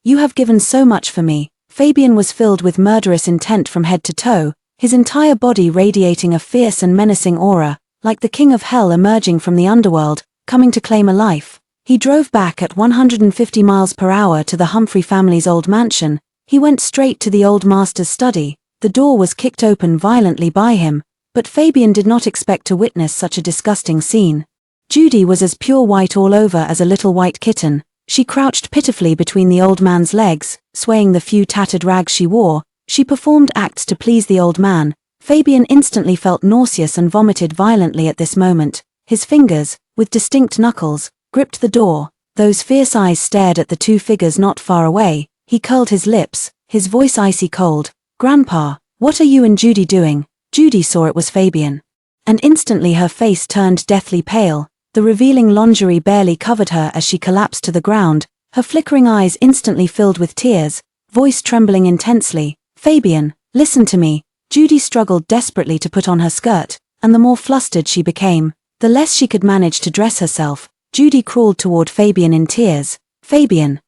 you have given so much for me. Fabian was filled with murderous intent from head to toe, his entire body radiating a fierce and menacing aura, like the king of hell emerging from the underworld, coming to claim a life. He drove back at 150 miles per hour to the Humphrey family's old mansion. He went straight to the old master's study. The door was kicked open violently by him, but Fabian did not expect to witness such a disgusting scene. Judy was as pure white all over as a little white kitten. She crouched pitifully between the old man's legs, swaying the few tattered rags she wore. She performed acts to please the old man. Fabian instantly felt nauseous and vomited violently at this moment. His fingers, with distinct knuckles, gripped the door. Those fierce eyes stared at the two figures not far away. He curled his lips, his voice icy cold. Grandpa, what are you and Judy doing? Judy saw it was Fabian. And instantly her face turned deathly pale. The revealing lingerie barely covered her as she collapsed to the ground, her flickering eyes instantly filled with tears, voice trembling intensely. Fabian, listen to me. Judy struggled desperately to put on her skirt, and the more flustered she became, the less she could manage to dress herself. Judy crawled toward Fabian in tears. Fabian,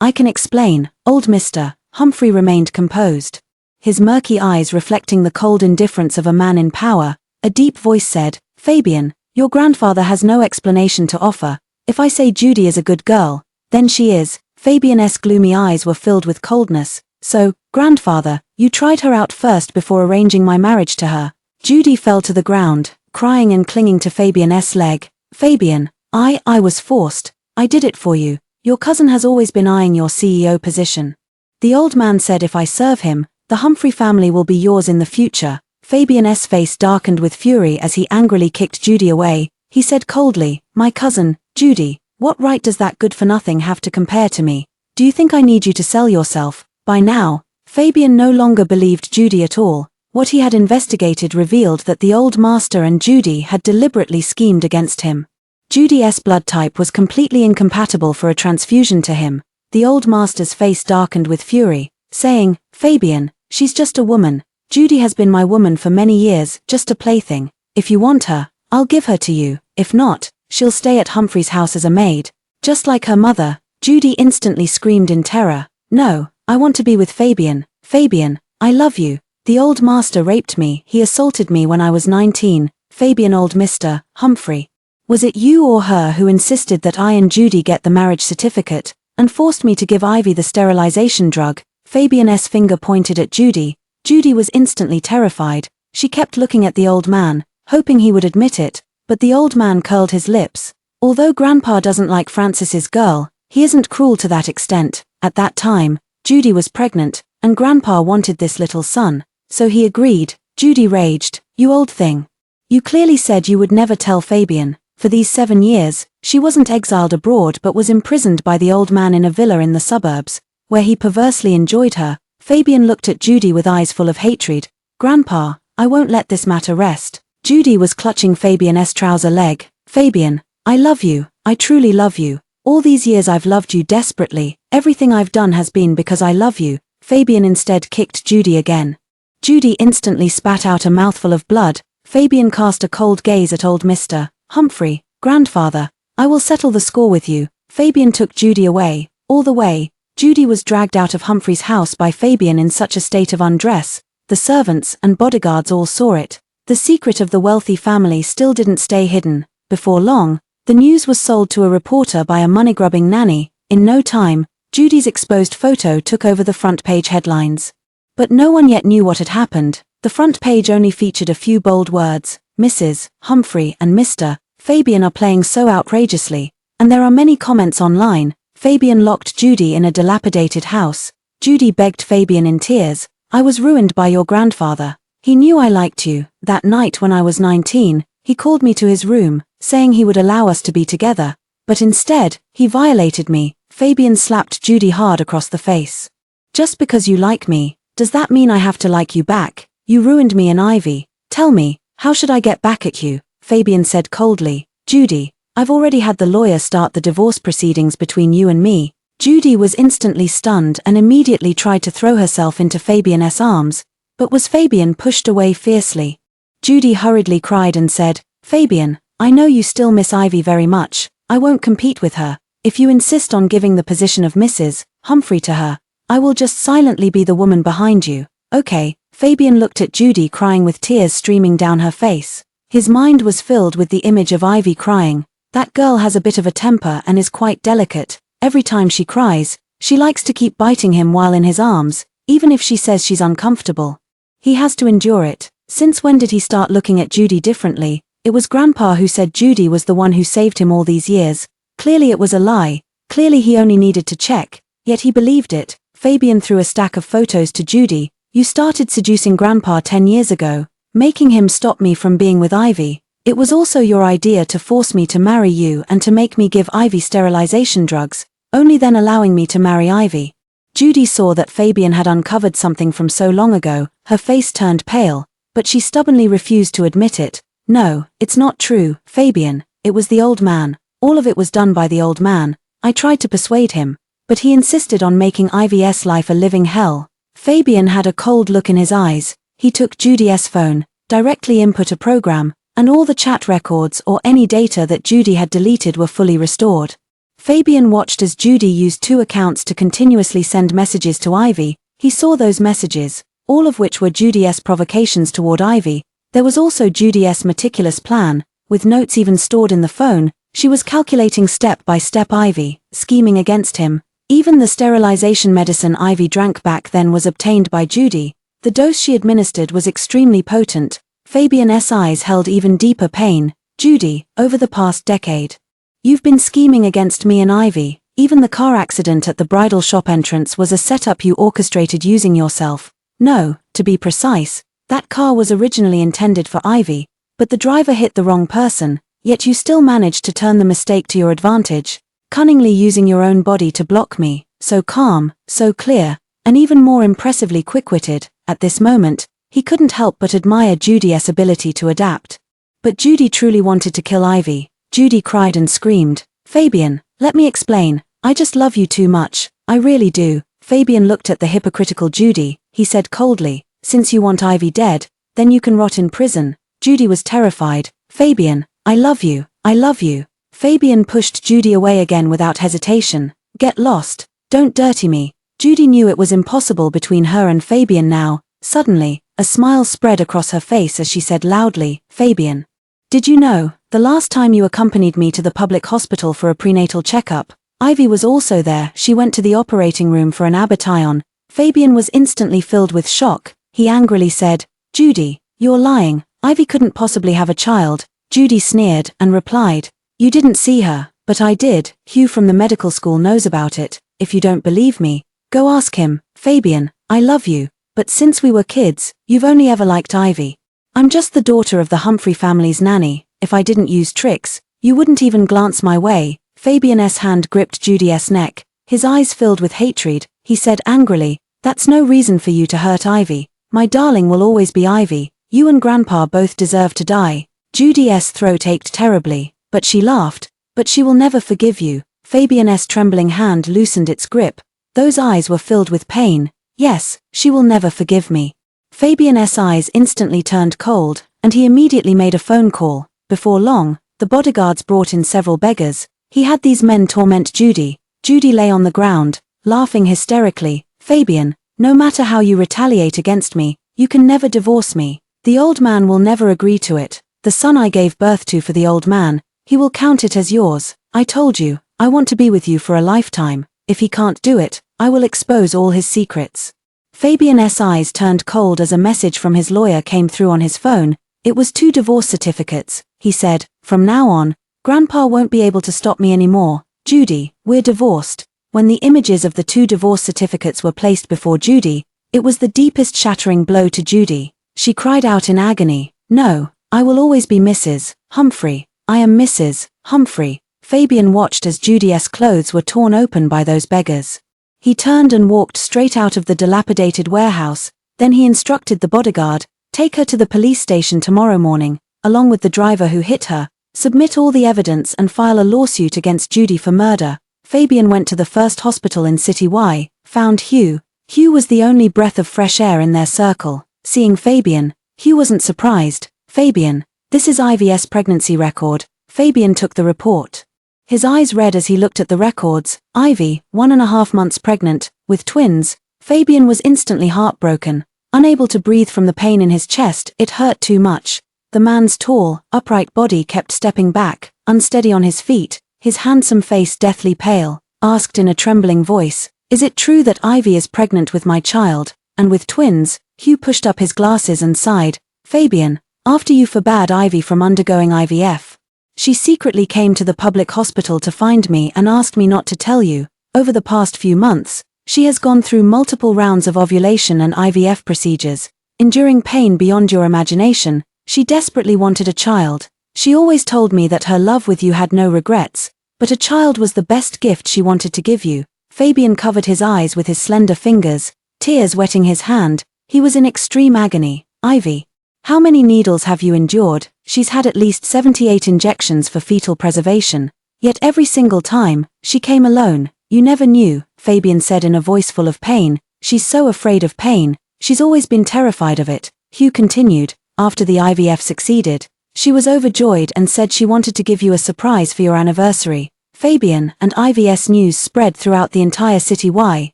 I can explain. Old Mr. Humphrey remained composed, his murky eyes reflecting the cold indifference of a man in power. A deep voice said, Fabian, your grandfather has no explanation to offer. If I say Judy is a good girl, then she is. Fabian's gloomy eyes were filled with coldness. So, grandfather, you tried her out first before arranging my marriage to her. Judy fell to the ground, crying and clinging to Fabian's leg. Fabian, I was forced. I did it for you. Your cousin has always been eyeing your CEO position. The old man said if I serve him, the Humphrey family will be yours in the future. Fabian's face darkened with fury as he angrily kicked Judy away. He said coldly, my cousin, Judy, what right does that good-for-nothing have to compare to me? Do you think I need you to sell yourself? By now, Fabian no longer believed Judy at all. What he had investigated revealed that the old master and Judy had deliberately schemed against him. Judy's blood type was completely incompatible for a transfusion to him. The old master's face darkened with fury, saying, Fabian, she's just a woman. Judy has been my woman for many years, just a plaything. If you want her, I'll give her to you. If not, she'll stay at Humphrey's house as a maid. Just like her mother. Judy instantly screamed in terror. No, I want to be with Fabian. Fabian, I love you. The old master raped me. He assaulted me when I was 19. Fabian, old Mr. Humphrey. Was it you or her who insisted that I and Judy get the marriage certificate, and forced me to give Ivy the sterilization drug? Fabian's finger pointed at Judy. Judy was instantly terrified. She kept looking at the old man, hoping he would admit it, but the old man curled his lips. Although Grandpa doesn't like Francis's girl, he isn't cruel to that extent. At that time, Judy was pregnant, and Grandpa wanted this little son, so he agreed. Judy raged, you old thing. You clearly said you would never tell Fabian. For these 7 years, she wasn't exiled abroad but was imprisoned by the old man in a villa in the suburbs, where he perversely enjoyed her. Fabian looked at Judy with eyes full of hatred. Grandpa, I won't let this matter rest. Judy was clutching Fabian's trouser leg. Fabian, I love you, I truly love you. All these years I've loved you desperately. Everything I've done has been because I love you. Fabian instead kicked Judy again. Judy instantly spat out a mouthful of blood. Fabian cast a cold gaze at old Mr. Humphrey. Grandfather, I will settle the score with you. Fabian took Judy away. All the way, Judy was dragged out of Humphrey's house by Fabian in such a state of undress. The servants and bodyguards all saw it. The secret of the wealthy family still didn't stay hidden. Before long, the news was sold to a reporter by a money-grubbing nanny. In no time, Judy's exposed photo took over the front page headlines. But no one yet knew what had happened. The front page only featured a few bold words. Mrs. Humphrey and Mr. Fabian are playing so outrageously, and there are many comments online. Fabian locked Judy in a dilapidated house. Judy begged Fabian in tears, I was ruined by your grandfather. He knew I liked you. That night when I was 19, he called me to his room, saying he would allow us to be together. But instead, he violated me. Fabian slapped Judy hard across the face. Just because you like me, does that mean I have to like you back? You ruined me and Ivy. Tell me, how should I get back at you? Fabian said coldly. Judy, I've already had the lawyer start the divorce proceedings between you and me. Judy was instantly stunned and immediately tried to throw herself into Fabian's arms, but was Fabian pushed away fiercely. Judy hurriedly cried and said, Fabian, I know you still miss Ivy very much. I won't compete with her. If you insist on giving the position of Mrs. Humphrey to her, I will just silently be the woman behind you. Okay. Fabian looked at Judy crying with tears streaming down her face. His mind was filled with the image of Ivy crying. That girl has a bit of a temper and is quite delicate. Every time she cries, she likes to keep biting him while in his arms, even if she says she's uncomfortable. He has to endure it. Since when did he start looking at Judy differently? It was Grandpa who said Judy was the one who saved him all these years. Clearly it was a lie. Clearly he only needed to check. Yet he believed it. Fabian threw a stack of photos to Judy. You started seducing Grandpa 10 years ago, making him stop me from being with Ivy. It was also your idea to force me to marry you and to make me give Ivy sterilization drugs, only then allowing me to marry Ivy. Judy saw that Fabian had uncovered something from so long ago. Her face turned pale, but she stubbornly refused to admit it. No, it's not true, Fabian. It was the old man. All of it was done by the old man. I tried to persuade him, but he insisted on making Ivy's life a living hell. Fabian had a cold look in his eyes. He took Judy's phone, directly input a program, and all the chat records or any data that Judy had deleted were fully restored. Fabian watched as Judy used 2 accounts to continuously send messages to Ivy. He saw those messages, all of which were Judy's provocations toward Ivy. There was also Judy's meticulous plan, with notes even stored in the phone. She was calculating step by step Ivy, scheming against him. Even the sterilization medicine Ivy drank back then was obtained by Judy. The dose she administered was extremely potent. Fabian's eyes held even deeper pain. Judy, over the past decade. You've been scheming against me and Ivy. Even the car accident at the bridal shop entrance was a setup you orchestrated using yourself. No, to be precise, that car was originally intended for Ivy, but the driver hit the wrong person, yet you still managed to turn the mistake to your advantage, cunningly using your own body to block me, so calm, so clear, and even more impressively quick-witted. At this moment, he couldn't help but admire Judy's ability to adapt. But Judy truly wanted to kill Ivy. Judy cried and screamed, "Fabian, let me explain, I just love you too much, I really do." Fabian looked at the hypocritical Judy. He said coldly, "Since you want Ivy dead, then you can rot in prison." Judy was terrified. "Fabian, I love you, I love you." Fabian pushed Judy away again without hesitation. "Get lost, don't dirty me." Judy knew it was impossible between her and Fabian now. Suddenly, a smile spread across her face as she said loudly, "Fabian, did you know, the last time you accompanied me to the public hospital for a prenatal checkup, Ivy was also there." She went to the operating room for an abortion. Fabian was instantly filled with shock. He angrily said, "Judy, you're lying, Ivy couldn't possibly have a child." Judy sneered and replied, "You didn't see her, but I did. Hugh from the medical school knows about it. If you don't believe me, go ask him." "Fabian, I love you, but since we were kids, you've only ever liked Ivy. I'm just the daughter of the Humphrey family's nanny. If I didn't use tricks, you wouldn't even glance my way." Fabian's hand gripped Judy's neck. His eyes filled with hatred. He said angrily, "That's no reason for you to hurt Ivy. My darling will always be Ivy. You and Grandpa both deserve to die." Judy's throat ached terribly, but she laughed. "But she will never forgive you." Fabian's trembling hand loosened its grip. Those eyes were filled with pain. "Yes, she will never forgive me." Fabian's eyes instantly turned cold, and he immediately made a phone call. Before long, the bodyguards brought in several beggars. He had these men torment Judy. Judy lay on the ground, laughing hysterically. "Fabian, no matter how you retaliate against me, you can never divorce me. The old man will never agree to it. The son I gave birth to for the old man, he will count it as yours. I told you, I want to be with you for a lifetime. If he can't do it, I will expose all his secrets." Fabian's eyes turned cold as a message from his lawyer came through on his phone. It was 2 divorce certificates. He said, "From now on, Grandpa won't be able to stop me anymore. Judy, we're divorced." When the images of the 2 divorce certificates were placed before Judy, it was the deepest shattering blow to Judy. She cried out in agony, "No, I will always be Mrs. Humphrey. I am Mrs. Humphrey." Fabian watched as Judy's clothes were torn open by those beggars. He turned and walked straight out of the dilapidated warehouse. Then he instructed the bodyguard, "Take her to the police station tomorrow morning, along with the driver who hit her. Submit all the evidence and file a lawsuit against Judy for murder." Fabian went to the first hospital in City Y, found Hugh. Hugh was the only breath of fresh air in their circle. Seeing Fabian, Hugh wasn't surprised. "Fabian, this is Ivy's pregnancy record." Fabian took the report. His eyes read as he looked at the records. Ivy, 1.5 months pregnant, with twins. Fabian was instantly heartbroken. Unable to breathe from the pain in his chest, it hurt too much. The man's tall, upright body kept stepping back, unsteady on his feet, his handsome face deathly pale. Asked in a trembling voice, "Is it true that Ivy is pregnant with my child, and with twins?" Hugh pushed up his glasses and sighed. "Fabian, after you forbade Ivy from undergoing IVF, she secretly came to the public hospital to find me and asked me not to tell you. Over the past few months, she has gone through multiple rounds of ovulation and IVF procedures, enduring pain beyond your imagination. She desperately wanted a child. She always told me that her love with you had no regrets, but a child was the best gift she wanted to give you." Fabian covered his eyes with his slender fingers, tears wetting his hand. He was in extreme agony. "Ivy, how many needles have you endured?" "She's had at least 78 injections for fetal preservation. Yet every single time, she came alone." "You never knew," Fabian said in a voice full of pain. "She's so afraid of pain. She's always been terrified of it." Hugh continued, "After the IVF succeeded, she was overjoyed and said she wanted to give you a surprise for your anniversary." Fabian and Ivy's news spread throughout the entire City Y.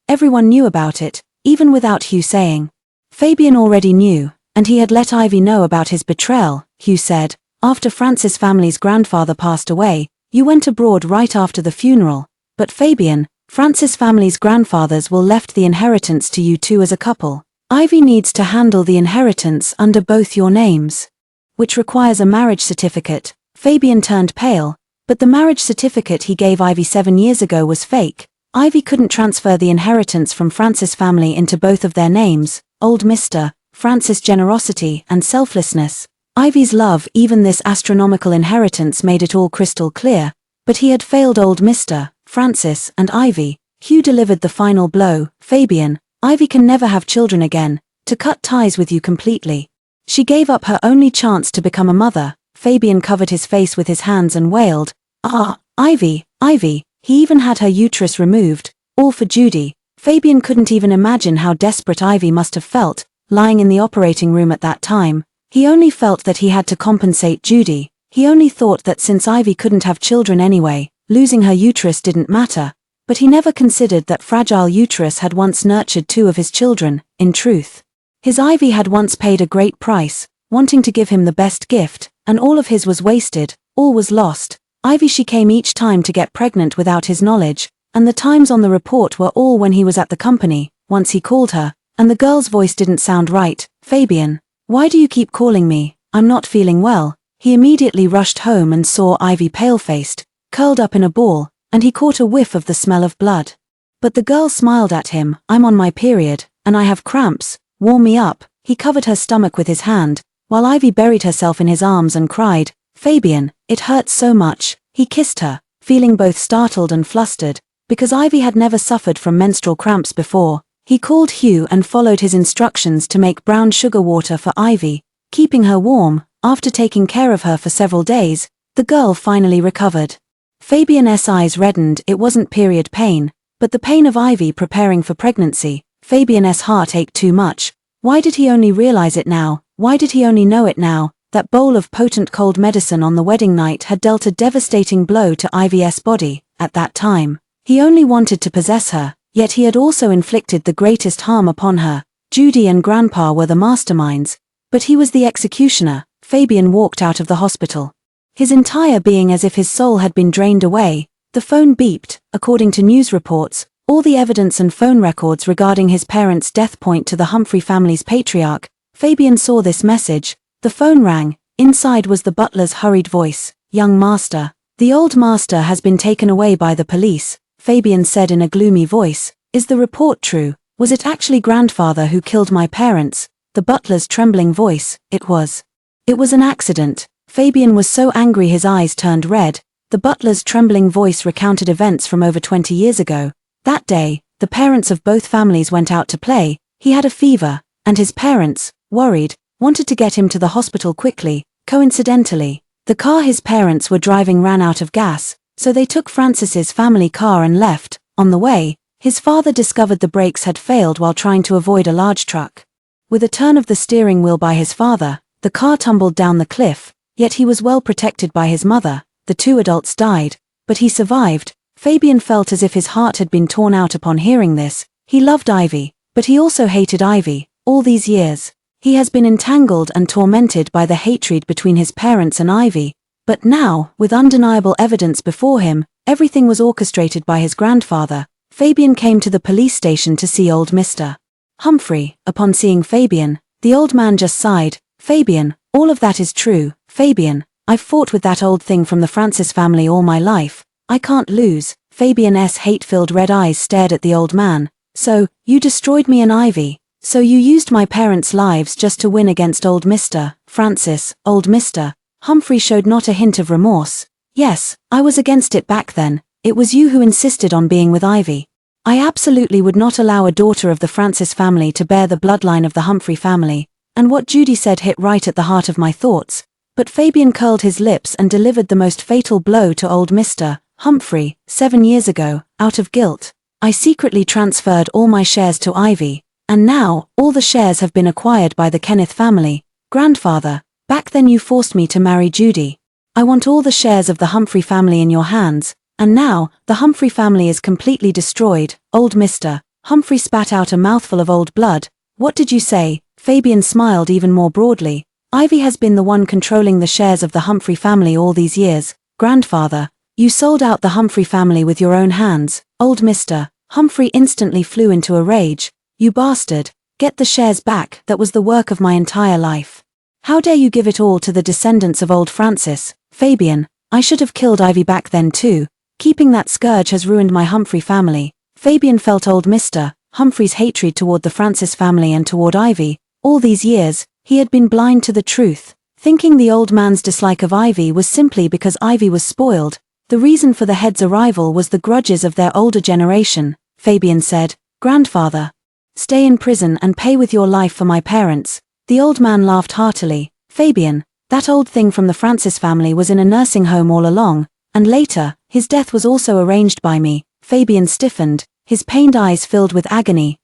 Everyone knew about it, even without Hugh saying. Fabian already knew, and he had let Ivy know about his betrayal. Hugh said, "After Francis' family's grandfather passed away, you went abroad right after the funeral. But Fabian, Francis' family's grandfathers will left the inheritance to you two as a couple. Ivy needs to handle the inheritance under both your names, which requires a marriage certificate. Fabian turned pale, but the marriage certificate he gave Ivy 7 years ago was fake. Ivy couldn't transfer the inheritance from Francis' family into both of their names, old Mr. Francis' generosity and selflessness. Ivy's love, even this astronomical inheritance, made it all crystal clear, but he had failed old Mr. Francis and Ivy. Hugh delivered the final blow. Fabian, Ivy can never have children again, to cut ties with you completely. She gave up her only chance to become a mother. Fabian covered his face with his hands and wailed, "Ah, Ivy, Ivy." He even had her uterus removed, all for Judy. Fabian couldn't even imagine how desperate Ivy must have felt, lying in the operating room at that time. He only felt that he had to compensate Judy. He only thought that since Ivy couldn't have children anyway, losing her uterus didn't matter. But he never considered that fragile uterus had once nurtured 2 of his children. In truth, his Ivy had once paid a great price, wanting to give him the best gift, and all of his was wasted, all was lost. Ivy, she came each time to get pregnant without his knowledge, and the times on the report were all when he was at the company. Once he called her, and the girl's voice didn't sound right. "Fabian, why do you keep calling me? I'm not feeling well." He immediately rushed home and saw Ivy pale-faced, curled up in a ball, and he caught a whiff of the smell of blood. But the girl smiled at him. "I'm on my period, and I have cramps. Warm me up." He covered her stomach with his hand, while Ivy buried herself in his arms and cried, "Fabian, it hurts so much." He kissed her, feeling both startled and flustered, because Ivy had never suffered from menstrual cramps before. He called Hugh and followed his instructions to make brown sugar water for Ivy, keeping her warm. After taking care of her for several days, the girl finally recovered. Fabian's eyes reddened. It wasn't period pain, but the pain of Ivy preparing for pregnancy. Fabian's heart ached too much. Why did he only realize it now? Why did he only know it now? That bowl of potent cold medicine on the wedding night had dealt a devastating blow to Ivy's body. At that time, he only wanted to possess her, yet he had also inflicted the greatest harm upon her. Judy and Grandpa were the masterminds, but he was the executioner. Fabian walked out of the hospital, his entire being as if his soul had been drained away. The phone beeped. According to news reports, all the evidence and phone records regarding his parents' death point to the Humphrey family's patriarch. Fabian saw this message. The phone rang. Inside was the butler's hurried voice. "Young master, the old master has been taken away by the police," Fabian said in a gloomy voice. "Is the report true? Was it actually grandfather who killed my parents?" The butler's trembling voice, "It was. It was an accident." Fabian was so angry his eyes turned red. The butler's trembling voice recounted events from over 20 years ago. That day, the parents of both families went out to play. He had a fever, and his parents, worried, wanted to get him to the hospital quickly. Coincidentally, the car his parents were driving ran out of gas, so they took Francis's family car and left. On the way, his father discovered the brakes had failed while trying to avoid a large truck. With a turn of the steering wheel by his father, the car tumbled down the cliff, yet he was well protected by his mother. The 2 adults died, but he survived. Fabian felt as if his heart had been torn out upon hearing this. He loved Ivy, but he also hated Ivy. All these years, he has been entangled and tormented by the hatred between his parents and Ivy. But now, with undeniable evidence before him, everything was orchestrated by his grandfather. Fabian came to the police station to see old Mr. Humphrey. Upon seeing Fabian, the old man just sighed. "Fabian, all of that is true. Fabian, I've fought with that old thing from the Francis family all my life. I can't lose." Fabian's hate-filled red eyes stared at the old man. "So, you destroyed me and Ivy. So you used my parents' lives just to win against old Mr. Francis." Old Mr. Humphrey showed not a hint of remorse. "Yes, I was against it back then. It was you who insisted on being with Ivy. I absolutely would not allow a daughter of the Francis family to bear the bloodline of the Humphrey family." And what Judy said hit right at the heart of my thoughts. But Fabian curled his lips and delivered the most fatal blow to old Mr. Humphrey. 7 years ago, out of guilt, I secretly transferred all my shares to Ivy, and now, all the shares have been acquired by the Kenneth family. Grandfather, back then you forced me to marry Judy. I want all the shares of the Humphrey family in your hands, and now, the Humphrey family is completely destroyed." Old Mr. Humphrey spat out a mouthful of old blood. "What did you say?" Fabian smiled even more broadly. "Ivy has been the one controlling the shares of the Humphrey family all these years. Grandfather, you sold out the Humphrey family with your own hands." Old Mr. Humphrey instantly flew into a rage. "You bastard, Get the shares back, that was the work of my entire life. How dare you give it all to the descendants of old Francis? Fabian, I should have killed Ivy back then too. Keeping that scourge has ruined my Humphrey family. Fabian felt old Mr. Humphrey's hatred toward the Francis family and toward Ivy. All these years, he had been blind to the truth, thinking the old man's dislike of Ivy was simply because Ivy was spoiled. The reason for the head's arrival was the grudges of their older generation. Fabian said, "Grandfather, stay in prison and pay with your life for my parents." The old man laughed heartily. "Fabian, that old thing from the Francis family was in a nursing home all along, and later, his death was also arranged by me." Fabian stiffened, his pained eyes filled with agony.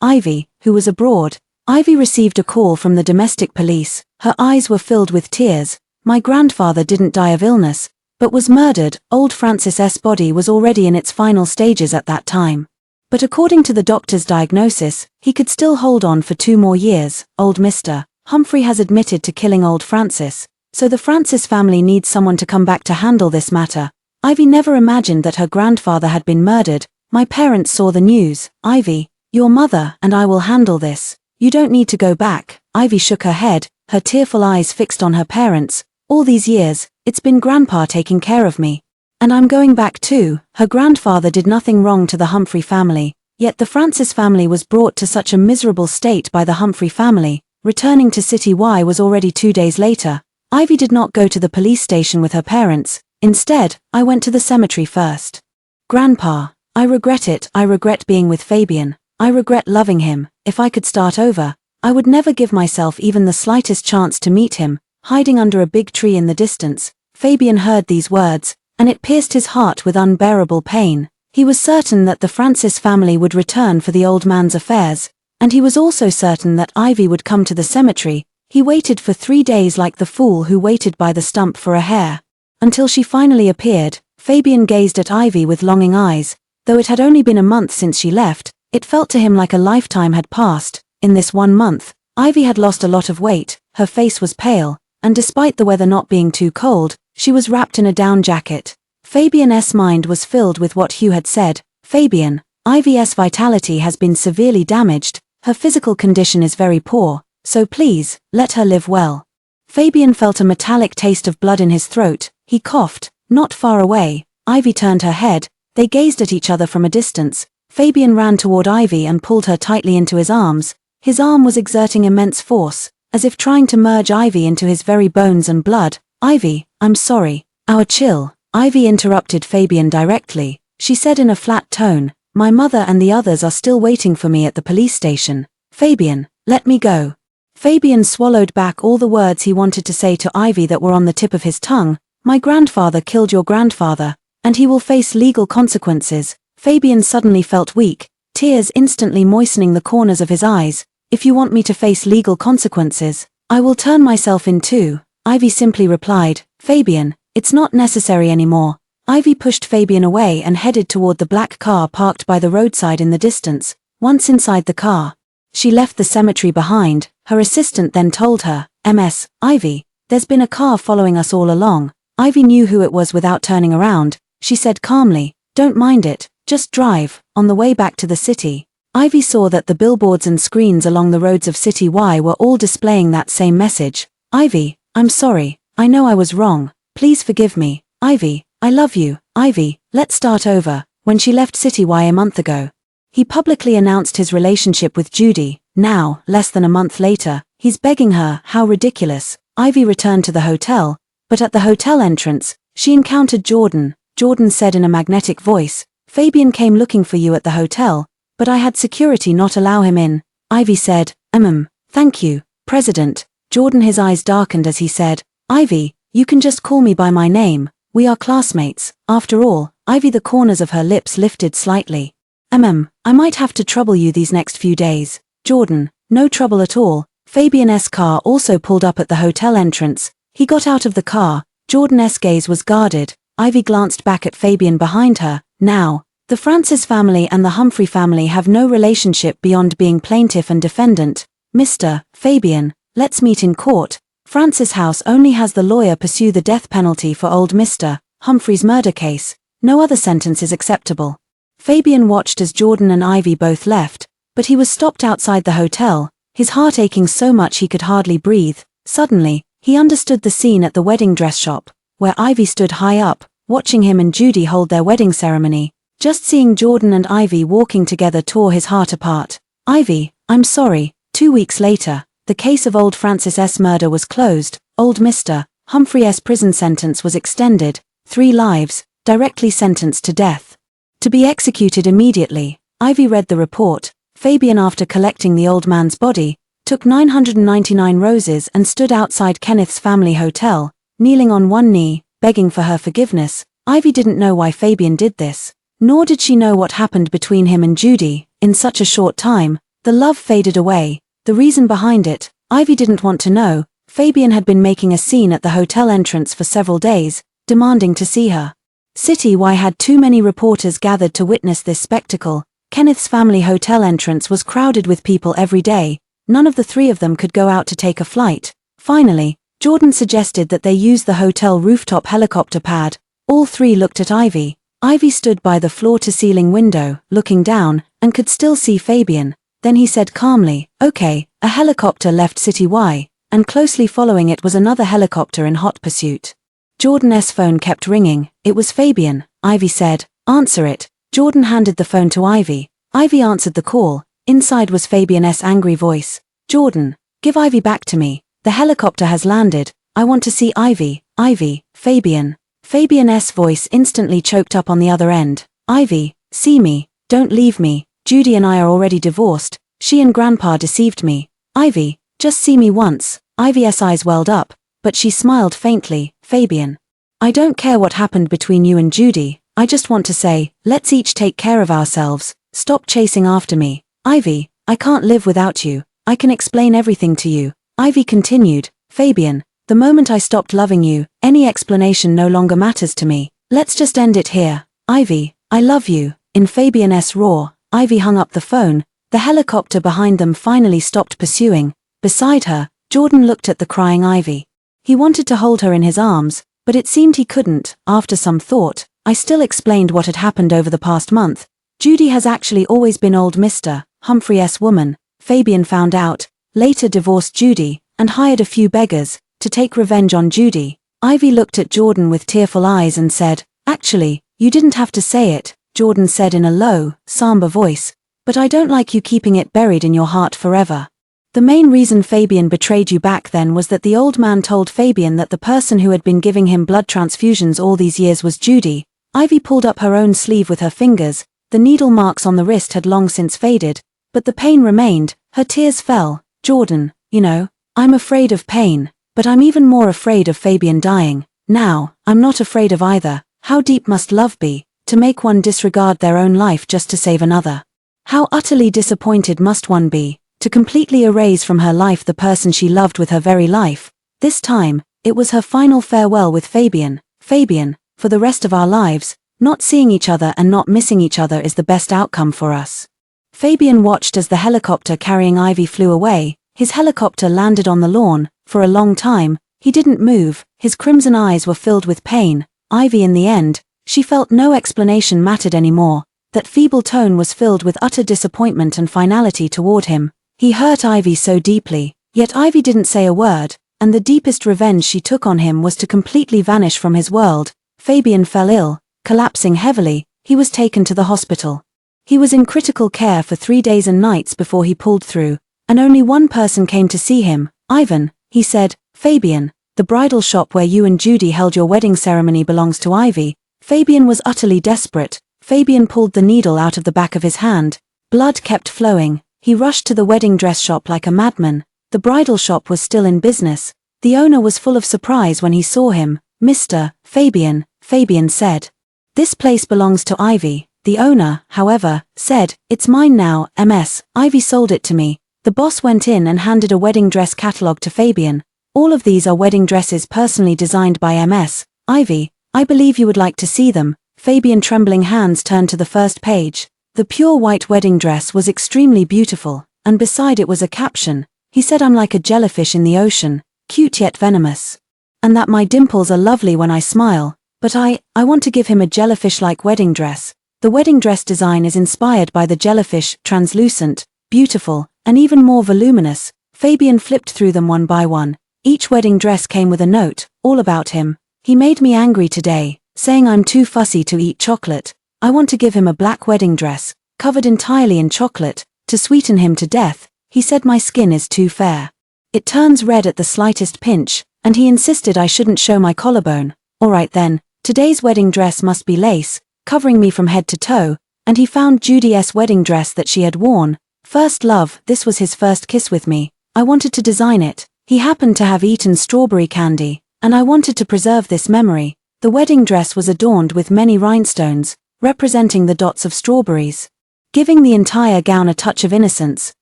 Ivy, who was abroad. Ivy received a call from the domestic police. Her eyes were filled with tears. "My grandfather didn't die of illness, but was murdered." Old Francis's body was already in its final stages at that time. But according to the doctor's diagnosis, he could still hold on for 2 more years. Old Mr. Humphrey has admitted to killing old Francis, so the Francis family needs someone to come back to handle this matter. Ivy never imagined that her grandfather had been murdered. "My parents saw the news. Ivy, your mother and I will handle this. You don't need to go back." Ivy shook her head, her tearful eyes fixed on her parents. "All these years, it's been Grandpa taking care of me. And I'm going back too." Her grandfather did nothing wrong to the Humphrey family, yet the Francis family was brought to such a miserable state by the Humphrey family. Returning to City Y was already 2 days later. Ivy did not go to the police station with her parents. "Instead, I went to the cemetery first. Grandpa, I regret it. I regret being with Fabian. I regret loving him. If I could start over, I would never give myself even the slightest chance to meet him." Hiding under a big tree in the distance, Fabian heard these words, and it pierced his heart with unbearable pain. He was certain that the Francis family would return for the old man's affairs, and he was also certain that Ivy would come to the cemetery. He waited for 3 days like the fool who waited by the stump for a hare. Until she finally appeared. Fabian gazed at Ivy with longing eyes. Though it had only been a month since she left, it felt to him like a lifetime had passed. In this 1 month, Ivy had lost a lot of weight, her face was pale, and despite the weather not being too cold, she was wrapped in a down jacket. Fabian's mind was filled with what Hugh had said. "Fabian, Ivy's vitality has been severely damaged, her physical condition is very poor, so please, let her live well." Fabian felt a metallic taste of blood in his throat. He coughed. Not far away, Ivy turned her head. They gazed at each other from a distance. Fabian ran toward Ivy and pulled her tightly into his arms. His arm was exerting immense force, as if trying to merge Ivy into his very bones and blood. "Ivy, I'm sorry." Chill. Ivy interrupted Fabian directly. She said in a flat tone, "My mother and the others are still waiting for me at the police station. Fabian, let me go." Fabian swallowed back all the words he wanted to say to Ivy that were on the tip of his tongue. "My grandfather killed your grandfather, and he will face legal consequences." Fabian suddenly felt weak, tears instantly moistening the corners of his eyes. "If you want me to face legal consequences, I will turn myself in too." Ivy simply replied, "Fabian, it's not necessary anymore." Ivy pushed Fabian away and headed toward the black car parked by the roadside in the distance. Once inside the car, she left the cemetery behind. Her assistant then told her, Ivy, there's been a car following us all along." Ivy knew who it was without turning around. She said calmly, "Don't mind it, just drive." On the way back to the city, Ivy saw that the billboards and screens along the roads of City Y were all displaying that same message. "Ivy, I'm sorry, I know I was wrong, please forgive me. Ivy, I love you. Ivy, let's start over." When she left City Y a month ago, he publicly announced his relationship with Judy. Now, less than a month later, he's begging her. How ridiculous. Ivy returned to the hotel, but at the hotel entrance, she encountered Jordan. Jordan said in a magnetic voice, "Fabian came looking for you at the hotel, but I had security not allow him in." Ivy said, Thank you, President." Jordan, his eyes darkened as he said, "Ivy, you can just call me by my name. We are classmates." After all, Ivy, the corners of her lips lifted slightly. I might have to trouble you these next few days." Jordan, "No trouble at all." Fabian's car also pulled up at the hotel entrance. He got out of the car. Jordan's gaze was guarded. Ivy glanced back at Fabian behind her. Now, the Francis family and the Humphrey family have no relationship beyond being plaintiff and defendant. "Mr. Fabian, let's meet in court." Francis House only has the lawyer pursue the death penalty for old Mr. Humphrey's murder case. No other sentence is acceptable. Fabian watched as Jordan and Ivy both left, But he was stopped outside the hotel, his heart aching so much he could hardly breathe. Suddenly, he understood the scene at the wedding dress shop, where Ivy stood high up, watching him and Judy hold their wedding ceremony. Just seeing Jordan and Ivy walking together tore his heart apart. Ivy, I'm sorry. 2 weeks later, the case of old Francis S. murder was closed. Old Mr. Humphrey S. prison sentence was extended, 3 lives, directly sentenced to death. To be executed immediately. Ivy read the report. Fabian, after collecting the old man's body, took 999 roses and stood outside Kenneth's family hotel, kneeling on one knee, begging for her forgiveness. Ivy didn't know why Fabian did this, nor did she know what happened between him and Judy. In such a short time, the love faded away. The reason behind it, Ivy didn't want to know. Fabian had been making a scene at the hotel entrance for several days, demanding to see her. City Y had too many reporters gathered to witness this spectacle. Kenneth's family hotel entrance was crowded with people every day. None of the 3 of them could go out to take a flight. Finally, Jordan suggested that they use the hotel rooftop helicopter pad. All 3 looked at Ivy. Ivy stood by the floor-to-ceiling window, looking down, and could still see Fabian. Then he said calmly, "Okay." A helicopter left City Y, and closely following it was another helicopter in hot pursuit. Jordan's phone kept ringing. It was Fabian. Ivy said, "Answer it." Jordan handed the phone to Ivy. Ivy answered the call. Inside was Fabian's angry voice. "Jordan, give Ivy back to me. The helicopter has landed. I want to see Ivy." "Ivy, Fabian." Fabian's voice instantly choked up on the other end. "Ivy, see me. Don't leave me. Judy and I are already divorced. She and Grandpa deceived me. Ivy, just see me once." Ivy's eyes welled up, but she smiled faintly. "Fabian, I don't care what happened between you and Judy. I just want to say, let's each take care of ourselves. Stop chasing after me. Ivy, I can't live without you. I can explain everything to you." Ivy continued, "Fabian, the moment I stopped loving you, any explanation no longer matters to me. Let's just end it here. Ivy, I love you." In Fabian's roar, Ivy hung up the phone. The helicopter behind them finally stopped pursuing. Beside her, Jordan looked at the crying Ivy. He wanted to hold her in his arms, but it seemed he couldn't. After some thought, I still explained what had happened over the past month. Judy has actually always been old Mr. Humphrey's woman. Fabian found out, later divorced Judy, and hired a few beggars to take revenge on Judy. Ivy looked at Jordan with tearful eyes and said, "Actually, you didn't have to say it," Jordan said in a low, somber voice, "but I don't like you keeping it buried in your heart forever." The main reason Fabian betrayed you back then was that the old man told Fabian that the person who had been giving him blood transfusions all these years was Judy. Ivy pulled up her own sleeve with her fingers. The needle marks on the wrist had long since faded, but the pain remained. Her tears fell. "Jordan, you know, I'm afraid of pain, but I'm even more afraid of Fabian dying. Now, I'm not afraid of either. How deep must love be, to make one disregard their own life just to save another? How utterly disappointed must one be, to completely erase from her life the person she loved with her very life?" This time, it was her final farewell with Fabian. "Fabian, for the rest of our lives, not seeing each other and not missing each other is the best outcome for us." Fabian watched as the helicopter carrying Ivy flew away. His helicopter landed on the lawn. For a long time, he didn't move. His crimson eyes were filled with pain. Ivy, in the end, she felt no explanation mattered anymore. That feeble tone was filled with utter disappointment and finality toward him. He hurt Ivy so deeply, yet Ivy didn't say a word, and the deepest revenge she took on him was to completely vanish from his world. Fabian fell ill, collapsing heavily. He was taken to the hospital. He was in critical care for 3 days and nights before he pulled through, and only one person came to see him. "Ivan," he said, "Fabian, the bridal shop where you and Judy held your wedding ceremony belongs to Ivy." Fabian was utterly desperate. Fabian pulled the needle out of the back of his hand. Blood kept flowing. He rushed to the wedding dress shop like a madman. The bridal shop was still in business. The owner was full of surprise when he saw him. "Mr. Fabian," Fabian said. "This place belongs to Ivy." The owner, however, said, "It's mine now, Ms. Ivy sold it to me." The boss went in and handed a wedding dress catalog to Fabian. "All of these are wedding dresses personally designed by Ms. Ivy. I believe you would like to see them." Fabian trembling hands turned to the first page. The pure white wedding dress was extremely beautiful, and beside it was a caption. He said, "I'm like a jellyfish in the ocean, cute yet venomous. And that my dimples are lovely when I smile, but I want to give him a jellyfish-like wedding dress." The wedding dress design is inspired by the jellyfish, translucent, beautiful, and even more voluminous. Fabian flipped through them one by one. Each wedding dress came with a note, all about him. He made me angry today, saying I'm too fussy to eat chocolate. I want to give him a black wedding dress, covered entirely in chocolate, to sweeten him to death. He said my skin is too fair. It turns red at the slightest pinch, and he insisted I shouldn't show my collarbone. Alright then, today's wedding dress must be lace, covering me from head to toe, and he found Judy's wedding dress that she had worn. First love, this was his first kiss with me. I wanted to design it. He happened to have eaten strawberry candy, and I wanted to preserve this memory. The wedding dress was adorned with many rhinestones, representing the dots of strawberries. Giving the entire gown a touch of innocence,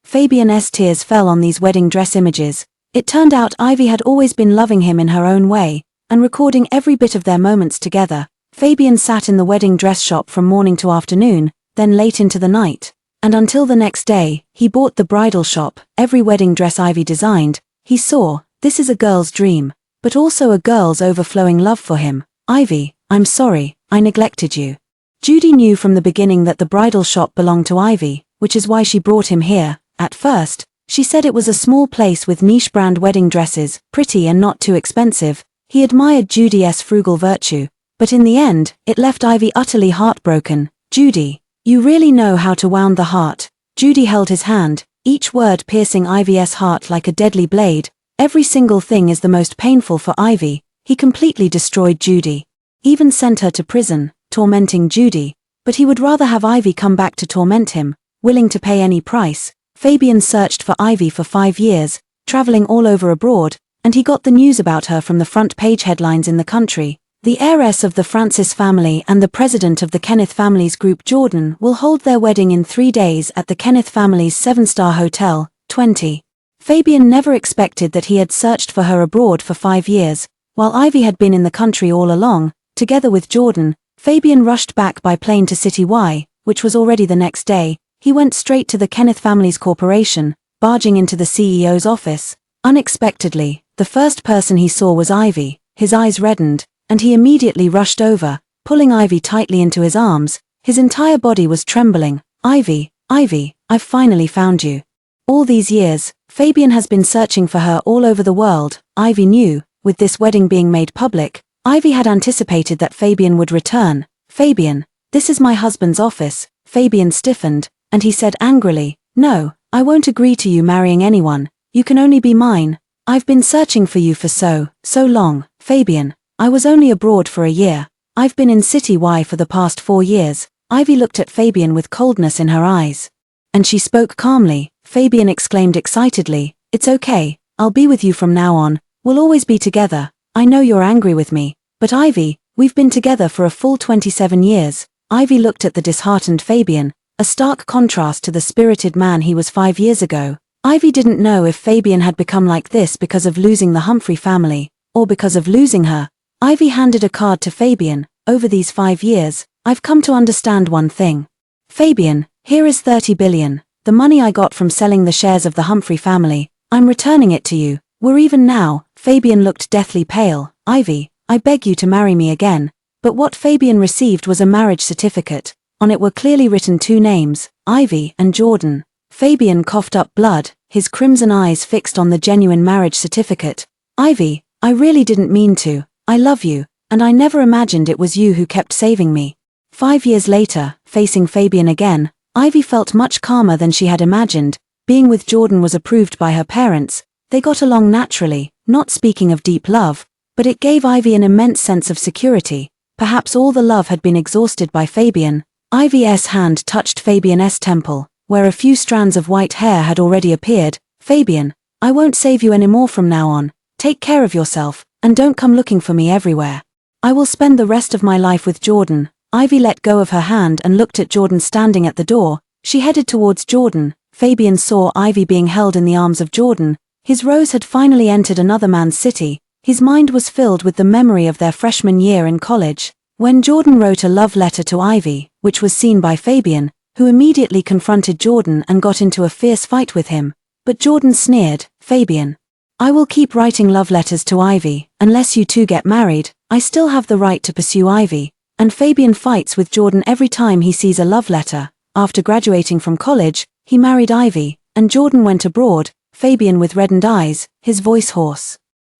Fabian's tears fell on these wedding dress images. It turned out Ivy had always been loving him in her own way, and recording every bit of their moments together. Fabian sat in the wedding dress shop from morning to afternoon, then late into the night. And until the next day, he bought the bridal shop. Every wedding dress Ivy designed, he saw, this is a girl's dream, but also a girl's overflowing love for him. Ivy, I'm sorry, I neglected you. Judy knew from the beginning that the bridal shop belonged to Ivy, which is why she brought him here. At first, she said it was a small place with niche brand wedding dresses, pretty and not too expensive. He admired Judy's frugal virtue, but in the end, it left Ivy utterly heartbroken. Judy, you really know how to wound the heart. Judy held his hand, each word piercing Ivy's heart like a deadly blade. Every single thing is the most painful for Ivy. He completely destroyed Judy. Even sent her to prison, tormenting Judy. But he would rather have Ivy come back to torment him, willing to pay any price. Fabian searched for Ivy for 5 years, traveling all over abroad, and he got the news about her from the front page headlines in the country. The heiress of the Francis family and the president of the Kenneth family's group Jordan will hold their wedding in 3 days at the Kenneth family's 7-star hotel, 20. Fabian never expected that he had searched for her abroad for 5 years, while Ivy had been in the country all along. Together with Jordan, Fabian rushed back by plane to City Y, which was already the next day. He went straight to the Kenneth family's corporation, barging into the CEO's office. Unexpectedly, the first person he saw was Ivy. His eyes reddened, and he immediately rushed over, pulling Ivy tightly into his arms. His entire body was trembling. Ivy, Ivy, I've finally found you. All these years, Fabian has been searching for her all over the world. Ivy knew, with this wedding being made public, Ivy had anticipated that Fabian would return. Fabian, this is my husband's office. Fabian stiffened, and he said angrily, no, I won't agree to you marrying anyone. You can only be mine. I've been searching for you for so long. Fabian, I was only abroad for a year. I've been in City Y for the past 4 years. Ivy looked at Fabian with coldness in her eyes. And she spoke calmly. Fabian exclaimed excitedly, it's okay, I'll be with you from now on. We'll always be together. I know you're angry with me, but Ivy, we've been together for a full 27 years. Ivy looked at the disheartened Fabian, a stark contrast to the spirited man he was 5 years ago. Ivy didn't know if Fabian had become like this because of losing the Humphrey family, or because of losing her. Ivy handed a card to Fabian. Over these 5 years, I've come to understand one thing. Fabian, here is 30 billion. The money I got from selling the shares of the Humphrey family. I'm returning it to you. We're even now. Fabian looked deathly pale. Ivy, I beg you to marry me again. But what Fabian received was a marriage certificate. On it were clearly written 2 names, Ivy and Jordan. Fabian coughed up blood, his crimson eyes fixed on the genuine marriage certificate. Ivy, I really didn't mean to. I love you, and I never imagined it was you who kept saving me. 5 years later, facing Fabian again, Ivy felt much calmer than she had imagined. Being with Jordan was approved by her parents. They got along naturally, not speaking of deep love, but it gave Ivy an immense sense of security. Perhaps all the love had been exhausted by Fabian. Ivy's hand touched Fabian's temple, where a few strands of white hair had already appeared. Fabian, I won't save you anymore from now on. Take care of yourself, and don't come looking for me everywhere. I will spend the rest of my life with Jordan. Ivy let go of her hand and looked at Jordan standing at the door. She headed towards Jordan. Fabian saw Ivy being held in the arms of Jordan. His Rose had finally entered another man's city. His mind was filled with the memory of their freshman year in college, when Jordan wrote a love letter to Ivy, which was seen by Fabian, who immediately confronted Jordan and got into a fierce fight with him. But Jordan sneered, Fabian, I will keep writing love letters to Ivy, unless you two get married. I still have the right to pursue Ivy. And Fabian fights with Jordan every time he sees a love letter. After graduating from college, he married Ivy, and Jordan went abroad, Fabian with reddened eyes, his voice hoarse.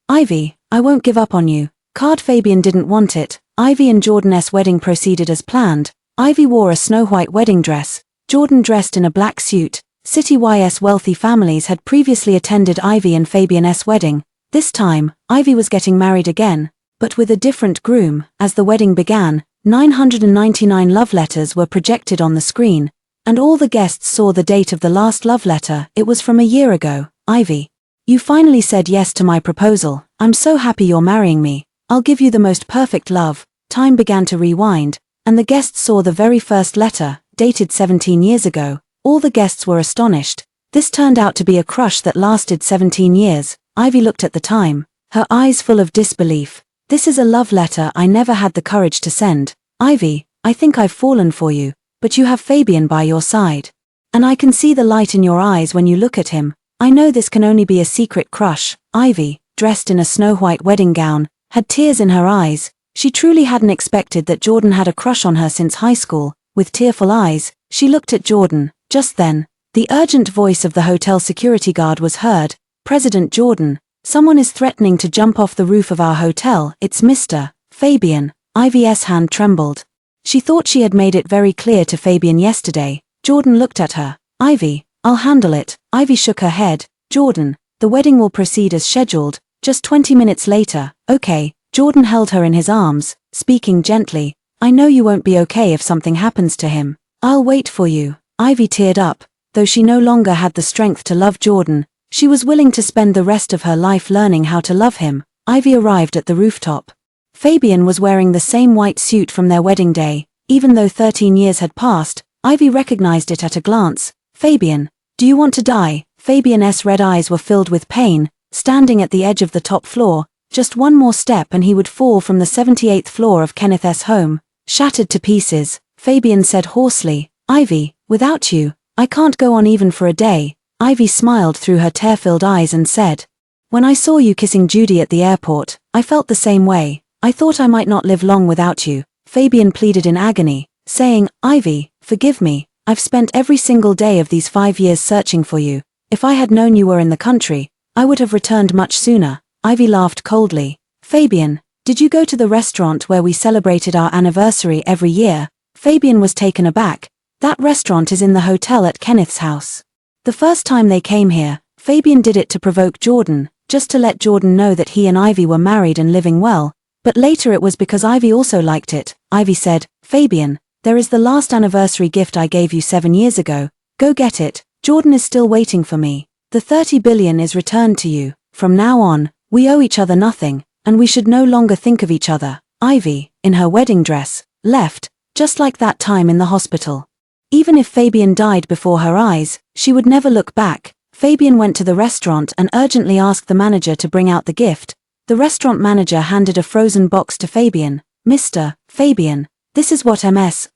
Ivy, I won't give up on you. Card Fabian didn't want it. Ivy and Jordan's wedding proceeded as planned. Ivy wore a snow-white wedding dress, Jordan dressed in a black suit. City's wealthy families had previously attended Ivy and Fabian's wedding. This time, Ivy was getting married again, but with a different groom. As the wedding began, 999 love letters were projected on the screen, and all the guests saw the date of the last love letter. It was from a year ago. Ivy, you finally said yes to my proposal. I'm so happy you're marrying me. I'll give you the most perfect love. Time began to rewind, and the guests saw the very first letter, dated 17 years ago. All the guests were astonished. This turned out to be a crush that lasted 17 years. Ivy looked at the time, her eyes full of disbelief. This is a love letter I never had the courage to send. Ivy, I think I've fallen for you, but you have Fabian by your side. And I can see the light in your eyes when you look at him. I know this can only be a secret crush. Ivy, dressed in a snow-white wedding gown, had tears in her eyes. She truly hadn't expected that Jordan had a crush on her since high school. With tearful eyes, she looked at Jordan. Just then, the urgent voice of the hotel security guard was heard. President Jordan, someone is threatening to jump off the roof of our hotel. It's Mr. Fabian. Ivy's hand trembled. She thought she had made it very clear to Fabian yesterday. Jordan looked at her. Ivy, I'll handle it. Ivy shook her head. Jordan, the wedding will proceed as scheduled. Just 20 minutes later. Okay. Jordan held her in his arms, speaking gently. I know you won't be okay if something happens to him. I'll wait for you. Ivy teared up. Though she no longer had the strength to love Jordan, she was willing to spend the rest of her life learning how to love him. Ivy arrived at the rooftop. Fabian was wearing the same white suit from their wedding day. Even though 13 years had passed, Ivy recognized it at a glance. Fabian, do you want to die? Fabian's red eyes were filled with pain. Standing at the edge of the top floor, just one more step and he would fall from the 78th floor of Kenneth's home. Shattered to pieces, Fabian said hoarsely, Ivy, without you, I can't go on even for a day. Ivy smiled through her tear-filled eyes and said, when I saw you kissing Judy at the airport, I felt the same way. I thought I might not live long without you. Fabian pleaded in agony, saying, Ivy, forgive me. I've spent every single day of these 5 years searching for you. If I had known you were in the country, I would have returned much sooner. Ivy laughed coldly. Fabian, did you go to the restaurant where we celebrated our anniversary every year? Fabian was taken aback. That restaurant is in the hotel at Kenneth's house. The first time they came here, Fabian did it to provoke Jordan, just to let Jordan know that he and Ivy were married and living well, but later it was because Ivy also liked it. Ivy said, Fabian, there is the last anniversary gift I gave you 7 years ago. Go get it. Jordan is still waiting for me. The 30 billion is returned to you. From now on, we owe each other nothing, and we should no longer think of each other. Ivy, in her wedding dress, left, just like that time in the hospital. Even if Fabian died before her eyes, she would never look back. Fabian went to the restaurant and urgently asked the manager to bring out the gift. The restaurant manager handed a frozen box to Fabian. Mr. Fabian, this is what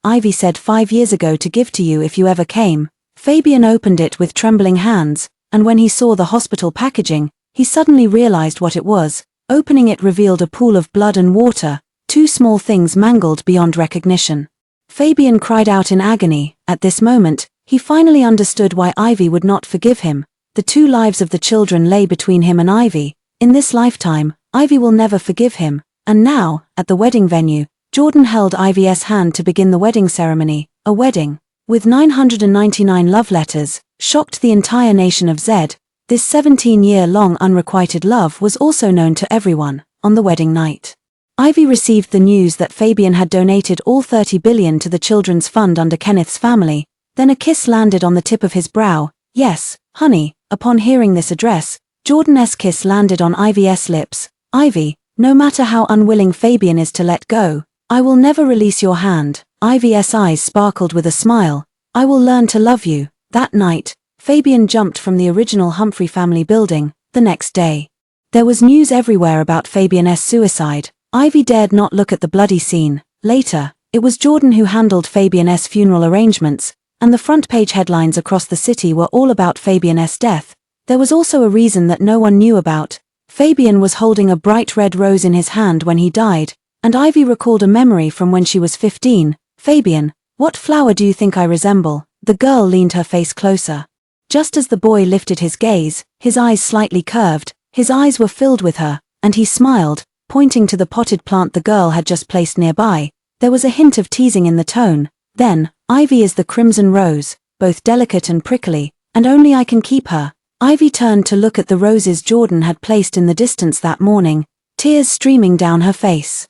Ivy said 5 years ago to give to you if you ever came. Fabian opened it with trembling hands, and when he saw the hospital packaging, he suddenly realized what it was. Opening it revealed a pool of blood and water, 2 small things mangled beyond recognition. Fabian cried out in agony. At this moment, he finally understood why Ivy would not forgive him. The 2 lives of the children lay between him and Ivy. In this lifetime, Ivy will never forgive him. And now, at the wedding venue, Jordan held Ivy's hand to begin the wedding ceremony. A wedding, with 999 love letters, shocked the entire nation of Zed. This 17-year-long unrequited love was also known to everyone. On the wedding night, Ivy received the news that Fabian had donated all 30 billion to the children's fund under Kenneth's family. Then a kiss landed on the tip of his brow. Yes, honey. Upon hearing this address, Jordan's kiss landed on Ivy's lips. Ivy, no matter how unwilling Fabian is to let go, I will never release your hand. Ivy's eyes sparkled with a smile. I will learn to love you. That night, Fabian jumped from the original Humphrey family building. The next day, there was news everywhere about Fabian's suicide. Ivy dared not look at the bloody scene. Later, it was Jordan who handled Fabian's funeral arrangements, and the front page headlines across the city were all about Fabian's death. There was also a reason that no one knew about. Fabian was holding a bright red rose in his hand when he died, and Ivy recalled a memory from when she was 15. Fabian, what flower do you think I resemble? The girl leaned her face closer. Just as the boy lifted his gaze, his eyes slightly curved, his eyes were filled with her, and he smiled, pointing to the potted plant the girl had just placed nearby. There was a hint of teasing in the tone. Then, Ivy is the crimson rose, both delicate and prickly, and only I can keep her. Ivy turned to look at the roses Jordan had placed in the distance that morning, tears streaming down her face.